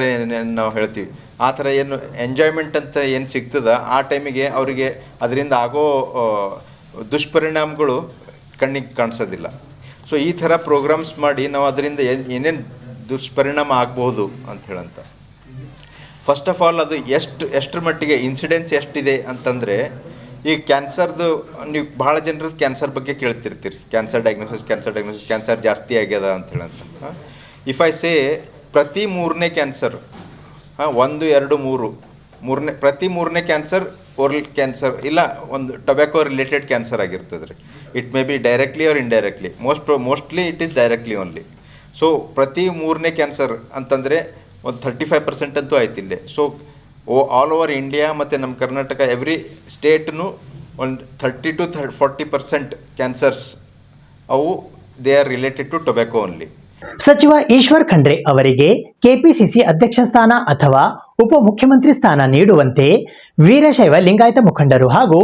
S13: ನಾವು ಹೇಳ್ತೀವಿ, ಆ ಥರ ಏನು ಎಂಜಾಯ್ಮೆಂಟ್ ಅಂತ ಏನು ಸಿಗ್ತದೆ ಆ ಟೈಮಿಗೆ ಅವರಿಗೆ ಅದರಿಂದ ಆಗೋ ದುಷ್ಪರಿಣಾಮಗಳು ಕಣ್ಣಿಗೆ ಕಾಣಿಸೋದಿಲ್ಲ. ಸೊ ಈ ಥರ ಪ್ರೋಗ್ರಾಮ್ಸ್ ಮಾಡಿ ನಾವು ಅದರಿಂದ ಏನೇನು ದುಷ್ಪರಿಣಾಮ ಆಗ್ಬೋದು ಅಂತ ಹೇಳಂತ. ಫಸ್ಟ್ ಆಫ್ ಆಲ್ ಅದು ಎಷ್ಟರ ಮಟ್ಟಿಗೆ ಇನ್ಸಿಡೆನ್ಸ್ ಎಷ್ಟಿದೆ ಅಂತಂದರೆ, ಈ ಕ್ಯಾನ್ಸರ್ದು ನೀವು ಭಾಳ ಜನರದ್ದು ಕ್ಯಾನ್ಸರ್ ಬಗ್ಗೆ ಕೇಳ್ತಿರ್ತೀರಿ, ಕ್ಯಾನ್ಸರ್ ಡಯಾಗ್ನೋಸಿಸ್ ಕ್ಯಾನ್ಸರ್ ಜಾಸ್ತಿ ಆಗ್ಯದ ಅಂತ ಹೇಳಂತ. ಇಫ್ ಐ ಸೇ ಪ್ರತಿ ಮೂರನೇ ಕ್ಯಾನ್ಸರ್, 1, 2, 3 ಪ್ರತಿ ಮೂರನೇ ಕ್ಯಾನ್ಸರ್ ಓರಲ್ ಕ್ಯಾನ್ಸರ್ ಇಲ್ಲ ಒಂದು ಟೊಬ್ಯಾಕೋ ರಿಲೇಟೆಡ್ ಕ್ಯಾನ್ಸರ್ ಆಗಿರ್ತದೆ ರೀ. It may be directly R indirectly, mostly it is directly only. So ಪ್ರತಿ ಮೂರನೇ ಕ್ಯಾನ್ಸರ್ ಅಂತಂದರೆ ಒಂದು 35% ಅಂತೂ ಆಯ್ತು ಇಲ್ಲೇ. ಸೊ ಆಲ್ ಓವರ್ ಇಂಡಿಯಾ ಮತ್ತು ನಮ್ಮ ಕರ್ನಾಟಕ ಎವ್ರಿ ಸ್ಟೇಟ್ನು ಒಂದು 30 to 40% ಕ್ಯಾನ್ಸರ್ಸ್ ಅವು they are related to tobacco only.
S5: ಸಚಿವ ಈಶ್ವರ್ ಖಂಡ್ರೆ ಅವರಿಗೆ ಕೆಪಿಸಿಸಿ ಅಧ್ಯಕ್ಷ ಸ್ಥಾನ ಅಥವಾ ಉಪಮುಖ್ಯಮಂತ್ರಿ ಸ್ಥಾನ ನೀಡುವಂತೆ ವೀರಶೈವ ಲಿಂಗಾಯತ ಮುಖಂಡರು ಹಾಗೂ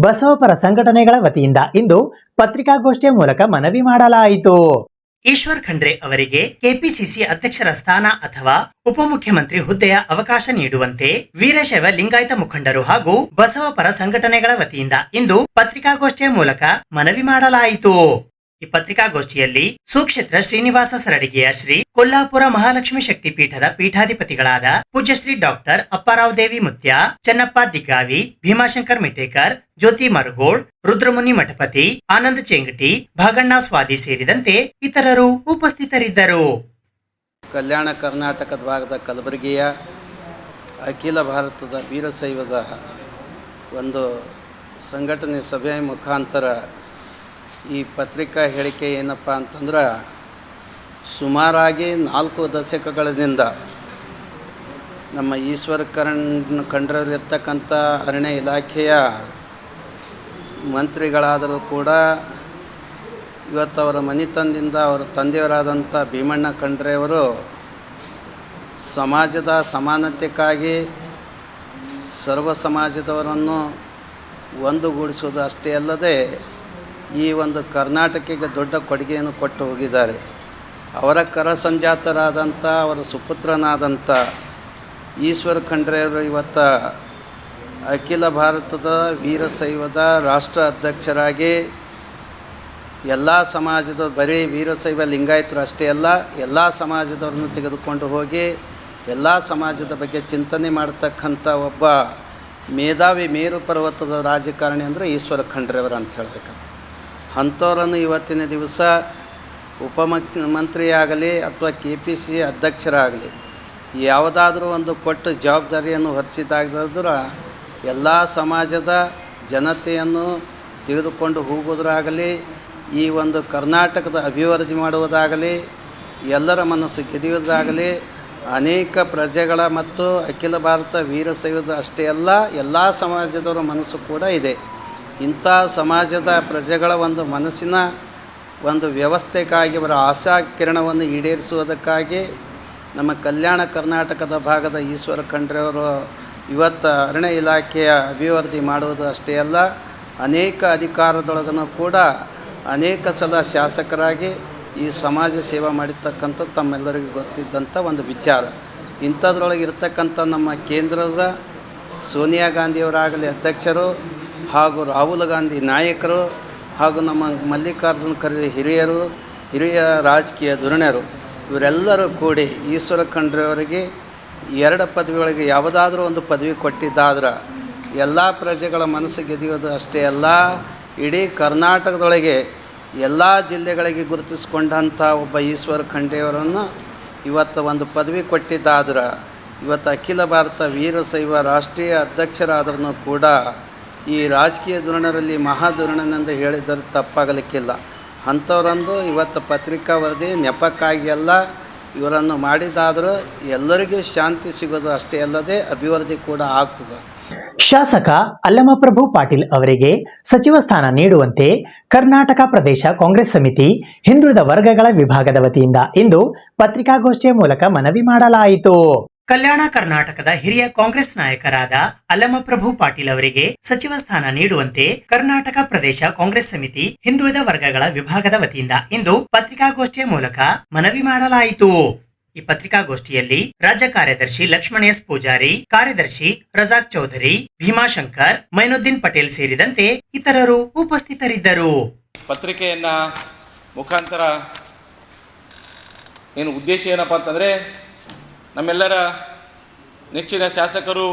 S5: ಬಸವಪರ ಸಂಘಟನೆಗಳ ವತಿಯಿಂದ ಇಂದು ಪತ್ರಿಕಾಗೋಷ್ಠಿಯ ಮೂಲಕ ಮನವಿ ಮಾಡಲಾಯಿತು.
S3: ಈಶ್ವರ್ ಖಂಡ್ರೆ ಅವರಿಗೆ ಕೆಪಿಸಿಸಿ ಅಧ್ಯಕ್ಷರ ಸ್ಥಾನ ಅಥವಾ ಉಪಮುಖ್ಯಮಂತ್ರಿ ಹುದ್ದೆಯ ಅವಕಾಶ ನೀಡುವಂತೆ ವೀರಶೈವ ಲಿಂಗಾಯತ ಮುಖಂಡರು ಹಾಗೂ ಬಸವಪರ ಸಂಘಟನೆಗಳ ವತಿಯಿಂದ ಇಂದು ಪತ್ರಿಕಾಗೋಷ್ಠಿಯ ಮೂಲಕ ಮನವಿ ಮಾಡಲಾಯಿತು. ಈ ಪತ್ರಿಕಾಗೋಷ್ಠಿಯಲ್ಲಿ ಸುಕ್ಷೇತ್ರ ಶ್ರೀನಿವಾಸ ಸರಡಿಗೆಯ ಶ್ರೀ ಕೊಲ್ಲಾಪುರ ಮಹಾಲಕ್ಷ್ಮಿ ಶಕ್ತಿ ಪೀಠದ ಪೀಠಾಧಿಪತಿಗಳಾದ ಪೂಜ್ಯಶ್ರೀ ಡಾಕ್ಟರ್ ಅಪ್ಪಾರಾವ್ ದೇವಿ ಮುತ್ಯ, ಚನ್ನಪ್ಪ ದಿಗ್ಗಾವಿ, ಭೀಮಾಶಂಕರ್ ಮಿಟೇಕರ್, ಜ್ಯೋತಿ ಮರುಗೋಳ್, ರುದ್ರಮುನಿ ಮಠಪತಿ, ಆನಂದ್ ಚೆಂಗಟಿ, ಭಾಗಣ್ಣ ಸ್ವಾದಿ ಸೇರಿದಂತೆ ಇತರರು ಉಪಸ್ಥಿತರಿದ್ದರು.
S14: ಕಲ್ಯಾಣ ಕರ್ನಾಟಕದ ಭಾಗದ ಕಲಬುರಗಿಯ ಅಖಿಲ ಭಾರತದ ವೀರಶೈವದ ಒಂದು ಸಂಘಟನೆ ಸಭೆಯ ಮುಖಾಂತರ ಈ ಪತ್ರಿಕಾ ಹೇಳಿಕೆ ಏನಪ್ಪ ಅಂತಂದ್ರೆ, ಸುಮಾರಾಗಿ 4 ದಶಕಗಳಿಂದ ನಮ್ಮ ಈಶ್ವರ ಖಂಡ್ರೆಯವರಿರ್ತಕ್ಕಂಥ ಅರಣ್ಯ ಇಲಾಖೆಯ ಮಂತ್ರಿಗಳಾದರೂ ಕೂಡ ಇವತ್ತು ಅವರ ಮನೆತನದಿಂದ ಅವರ ತಂದೆಯವರಾದಂಥ ಭೀಮಣ್ಣ ಖಂಡ್ರೆಯವರು ಸಮಾಜದ ಸಮಾನತೆಗಾಗಿ ಸರ್ವ ಸಮಾಜದವರನ್ನು ಒಂದುಗೂಡಿಸುವುದು ಅಷ್ಟೇ ಅಲ್ಲದೆ ಈ ಒಂದು ಕರ್ನಾಟಕಕ್ಕೆ ದೊಡ್ಡ ಕೊಡುಗೆಯನ್ನು ಕೊಟ್ಟು ಹೋಗಿದ್ದಾರೆ. ಅವರ ಕರಸಂಜಾತರಾದಂಥ ಅವರ ಸುಪುತ್ರನಾದಂಥ ಈಶ್ವರ ಖಂಡ್ರೆಯವರು ಇವತ್ತು ಅಖಿಲ ಭಾರತದ ವೀರಶೈವದ ರಾಷ್ಟ್ರ ಅಧ್ಯಕ್ಷರಾಗಿ ಎಲ್ಲ ಸಮಾಜದ ಬರೀ ವೀರಶೈವ ಲಿಂಗಾಯತರು ಅಷ್ಟೇ ಅಲ್ಲ, ಎಲ್ಲ ಸಮಾಜದವ್ರನ್ನು ತೆಗೆದುಕೊಂಡು ಹೋಗಿ ಎಲ್ಲ ಸಮಾಜದ ಬಗ್ಗೆ ಚಿಂತನೆ ಮಾಡತಕ್ಕಂಥ ಒಬ್ಬ ಮೇಧಾವಿ ಮೇರು ಪರ್ವತದ ರಾಜಕಾರಣಿ ಅಂದರೆ ಈಶ್ವರ ಖಂಡ್ರೆಯವರು ಅಂತ ಹೇಳಬೇಕಂತ. ಅಂಥವರನ್ನು ಇವತ್ತಿನ ದಿವಸ ಉಪಮುಖ್ಯಮಂತ್ರಿಯಾಗಲಿ ಅಥವಾ KPC ಅಧ್ಯಕ್ಷರಾಗಲಿ ಯಾವುದಾದ್ರೂ ಒಂದು ಕೊಟ್ಟು ಜವಾಬ್ದಾರಿಯನ್ನು ಹೊರಿಸಿದಾದ್ರೆ ಎಲ್ಲ ಸಮಾಜದ ಜನತೆಯನ್ನು ತೆಗೆದುಕೊಂಡು ಹೋಗುವುದಾಗಲಿ, ಈ ಒಂದು ಕರ್ನಾಟಕದ ಅಭಿವೃದ್ಧಿ ಮಾಡುವುದಾಗಲಿ, ಎಲ್ಲರ ಮನಸ್ಸು ಗೆದಿಯುವುದಾಗಲಿ, ಅನೇಕ ಪ್ರಜೆಗಳ ಮತ್ತು ಅಖಿಲ ಭಾರತ ವೀರಶೈವದ ಅಷ್ಟೇ ಅಲ್ಲ ಎಲ್ಲ ಸಮಾಜದವರ ಮನಸ್ಸು ಕೂಡ ಇದೆ. ಇಂಥ ಸಮಾಜದ ಪ್ರಜೆಗಳ ಒಂದು ಮನಸ್ಸಿನ ಒಂದು ವ್ಯವಸ್ಥೆಗಾಗಿ ಅವರ ಆಶಾ ಕಿರಣವನ್ನು ಈಡೇರಿಸುವುದಕ್ಕಾಗಿ ನಮ್ಮ ಕಲ್ಯಾಣ ಕರ್ನಾಟಕದ ಭಾಗದ ಈಶ್ವರ ಖಂಡ್ರೆಯವರು ಇವತ್ತು ಅರಣ್ಯ ಇಲಾಖೆಯ ಅಭಿವೃದ್ಧಿ ಮಾಡುವುದು ಅಷ್ಟೇ ಅಲ್ಲ, ಅನೇಕ ಅಧಿಕಾರದೊಳಗೂ ಕೂಡ ಅನೇಕ ಸಲ ಶಾಸಕರಾಗಿ ಈ ಸಮಾಜ ಸೇವೆ ಮಾಡಿರ್ತಕ್ಕಂಥ ತಮ್ಮೆಲ್ಲರಿಗೂ ಗೊತ್ತಿದ್ದಂಥ ಒಂದು ವಿಚಾರ. ಇಂಥದ್ರೊಳಗೆ ಇರ್ತಕ್ಕಂಥ ನಮ್ಮ ಕೇಂದ್ರದ ಸೋನಿಯಾ ಗಾಂಧಿಯವರಾಗಲಿ ಅಧ್ಯಕ್ಷರು ಹಾಗೂ ರಾಹುಲ್ ಗಾಂಧಿ ನಾಯಕರು ಹಾಗೂ ನಮ್ಮ ಮಲ್ಲಿಕಾರ್ಜುನ ಖರ್ಗೆ ಹಿರಿಯ ರಾಜಕೀಯ ಧುರೀಣರು ಇವರೆಲ್ಲರೂ ಕೂಡಿ ಈಶ್ವರ ಖಂಡ್ರೆಯವರಿಗೆ 2 ಪದವಿಯೊಳಗೆ ಯಾವುದಾದ್ರೂ ಒಂದು ಪದವಿ ಕೊಟ್ಟಿದ್ದಾದ್ರೆ ಎಲ್ಲ ಪ್ರಜೆಗಳ ಮನಸ್ಸು ಗೆದಿಯೋದು ಅಷ್ಟೇ ಅಲ್ಲ, ಇಡೀ ಕರ್ನಾಟಕದೊಳಗೆ ಎಲ್ಲ ಜಿಲ್ಲೆಗಳಿಗೆ ಗುರುತಿಸಿಕೊಂಡಂಥ ಒಬ್ಬ ಈಶ್ವರ ಖಂಡ್ರೆಯವರನ್ನು ಇವತ್ತು ಒಂದು ಪದವಿ ಕೊಟ್ಟಿದ್ದಾದ್ರೆ ಇವತ್ತು ಅಖಿಲ ಭಾರತ ವೀರಶೈವ ರಾಷ್ಟ್ರೀಯ ಅಧ್ಯಕ್ಷರಾದ್ರೂ ಕೂಡ ಈ ರಾಜಕೀಯ ಧುರೀಣರಲ್ಲಿ ಮಹಾಧುರೀಣನೆಂದು ಹೇಳಿದರೆ ತಪ್ಪಾಗಲಿಕ್ಕಿಲ್ಲ. ಅಂಥವರಂದು ಇವತ್ತು ಪತ್ರಿಕಾ ವರದಿ ನೆಪಕ್ಕಾಗಿ ಅಲ್ಲ, ಇವರನ್ನು ಮಾಡಿದಾದರೂ ಎಲ್ಲರಿಗೂ ಶಾಂತಿ ಸಿಗೋದು ಅಷ್ಟೇ ಅಲ್ಲದೆ ಅಭಿವೃದ್ಧಿ ಕೂಡ ಆಗ್ತದೆ.
S5: ಶಾಸಕ ಅಲ್ಲಮಪ್ರಭು ಪಾಟೀಲ್ ಅವರಿಗೆ ಸಚಿವ ಸ್ಥಾನ ನೀಡುವಂತೆ ಕರ್ನಾಟಕ ಪ್ರದೇಶ ಕಾಂಗ್ರೆಸ್ ಸಮಿತಿ ಹಿಂದುಳಿದ ವರ್ಗಗಳ ವಿಭಾಗದ ವತಿಯಿಂದ ಇಂದು ಪತ್ರಿಕಾಗೋಷ್ಠಿಯ ಮೂಲಕ ಮನವಿ ಮಾಡಲಾಯಿತು.
S3: ಕಲ್ಯಾಣ ಕರ್ನಾಟಕದ ಹಿರಿಯ ಕಾಂಗ್ರೆಸ್ ನಾಯಕರಾದ ಅಲ್ಲಮಪ್ರಭು ಪಾಟೀಲ್ ಅವರಿಗೆ ಸಚಿವ ಸ್ಥಾನ ನೀಡುವಂತೆ ಕರ್ನಾಟಕ ಪ್ರದೇಶ ಕಾಂಗ್ರೆಸ್ ಸಮಿತಿ ಹಿಂದುಳಿದ ವರ್ಗಗಳ ವಿಭಾಗದ ವತಿಯಿಂದ ಇಂದು ಪತ್ರಿಕಾಗೋಷ್ಠಿಯ ಮೂಲಕ ಮನವಿ ಮಾಡಲಾಯಿತು. ಈ ಪತ್ರಿಕಾಗೋಷ್ಠಿಯಲ್ಲಿ ರಾಜ್ಯ ಕಾರ್ಯದರ್ಶಿ ಲಕ್ಷ್ಮಣ ಎಸ್ ಪೂಜಾರಿ, ಕಾರ್ಯದರ್ಶಿ ರಜಾಕ್ ಚೌಧರಿ, ಭೀಮಾಶಂಕರ್, ಮೈನುದ್ದೀನ್ ಪಟೇಲ್ ಸೇರಿದಂತೆ ಇತರರು ಉಪಸ್ಥಿತರಿದ್ದರು.
S15: ಪತ್ರಿಕೆಯನ್ನ ಮುಖಾಂತರ ಏನು ಉದ್ದೇಶ ಏನಪ್ಪ ಅಂತಂದರೆ, ನಮ್ಮೆಲ್ಲರ ನೆಚ್ಚಿನ ಶಾಸಕರು,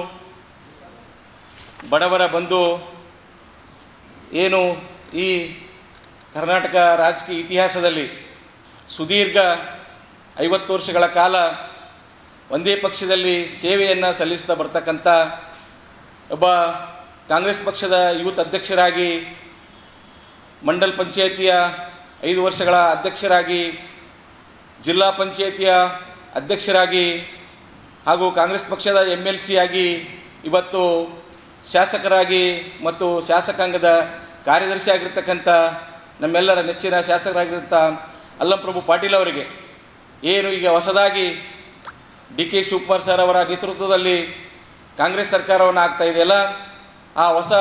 S15: ಬಡವರ ಬಂಧು, ಏನು ಈ ಕರ್ನಾಟಕ ರಾಜಕೀಯ ಇತಿಹಾಸದಲ್ಲಿ ಸುದೀರ್ಘ 50 ವರ್ಷಗಳ ಕಾಲ ಒಂದೇ ಪಕ್ಷದಲ್ಲಿ ಸೇವೆಯನ್ನು ಸಲ್ಲಿಸ್ತಾ ಬರ್ತಕ್ಕಂಥ ಒಬ್ಬ ಕಾಂಗ್ರೆಸ್ ಪಕ್ಷದ ಯೂತ್ ಅಧ್ಯಕ್ಷರಾಗಿ, ಮಂಡಲ್ ಪಂಚಾಯಿತಿಯ 5 ವರ್ಷಗಳ ಅಧ್ಯಕ್ಷರಾಗಿ, ಜಿಲ್ಲಾ ಪಂಚಾಯಿತಿಯ ಅಧ್ಯಕ್ಷರಾಗಿ ಹಾಗೂ ಕಾಂಗ್ರೆಸ್ ಪಕ್ಷದ MLC ಆಗಿ, ಇವತ್ತು ಶಾಸಕರಾಗಿ ಮತ್ತು ಶಾಸಕಾಂಗದ ಕಾರ್ಯದರ್ಶಿ ಆಗಿರ್ತಕ್ಕಂಥ ನಮ್ಮೆಲ್ಲರ ನೆಚ್ಚಿನ ಶಾಸಕರಾಗಿರ್ತಂಥ ಅಲ್ಲಮಪ್ರಭು ಪಾಟೀಲ್ ಅವರಿಗೆ ಏನು ಈಗ ಹೊಸದಾಗಿ DK ಶಿವಕುಮಾರ್ ಸರ್ ಅವರ ನೇತೃತ್ವದಲ್ಲಿ ಕಾಂಗ್ರೆಸ್ ಸರ್ಕಾರವನ್ನು ಆಗ್ತಾ ಇದೆಯಲ್ಲ, ಆ ಹೊಸ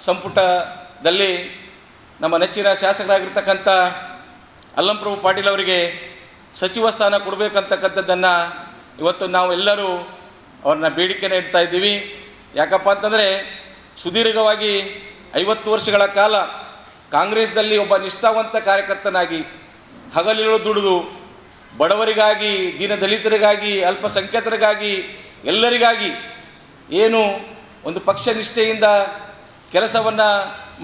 S15: ಸಂಪುಟದಲ್ಲಿ ನಮ್ಮ ನೆಚ್ಚಿನ ಶಾಸಕರಾಗಿರ್ತಕ್ಕಂಥ ಅಲ್ಲಮಪ್ರಭು ಪಾಟೀಲ್ ಅವರಿಗೆ ಸಚಿವ ಸ್ಥಾನ ಕೊಡಬೇಕಂತಕ್ಕಂಥದ್ದನ್ನು ಇವತ್ತು ನಾವು ಎಲ್ಲರೂ ಅವ್ರನ್ನ ಬೇಡಿಕೆನ ಇಡ್ತಾ ಇದ್ದೀವಿ. ಯಾಕಪ್ಪ ಅಂತಂದರೆ, ಸುದೀರ್ಘವಾಗಿ 50 ವರ್ಷಗಳ ಕಾಲ ಕಾಂಗ್ರೆಸ್ದಲ್ಲಿ ಒಬ್ಬ ನಿಷ್ಠಾವಂತ ಕಾರ್ಯಕರ್ತನಾಗಿ ಹಗಲಿರುಳು ದುಡಿದು ಬಡವರಿಗಾಗಿ, ದೀನದಲಿತರಿಗಾಗಿ, ಅಲ್ಪಸಂಖ್ಯಾತರಿಗಾಗಿ, ಎಲ್ಲರಿಗಾಗಿ ಏನು ಒಂದು ಪಕ್ಷ ನಿಷ್ಠೆಯಿಂದ ಕೆಲಸವನ್ನು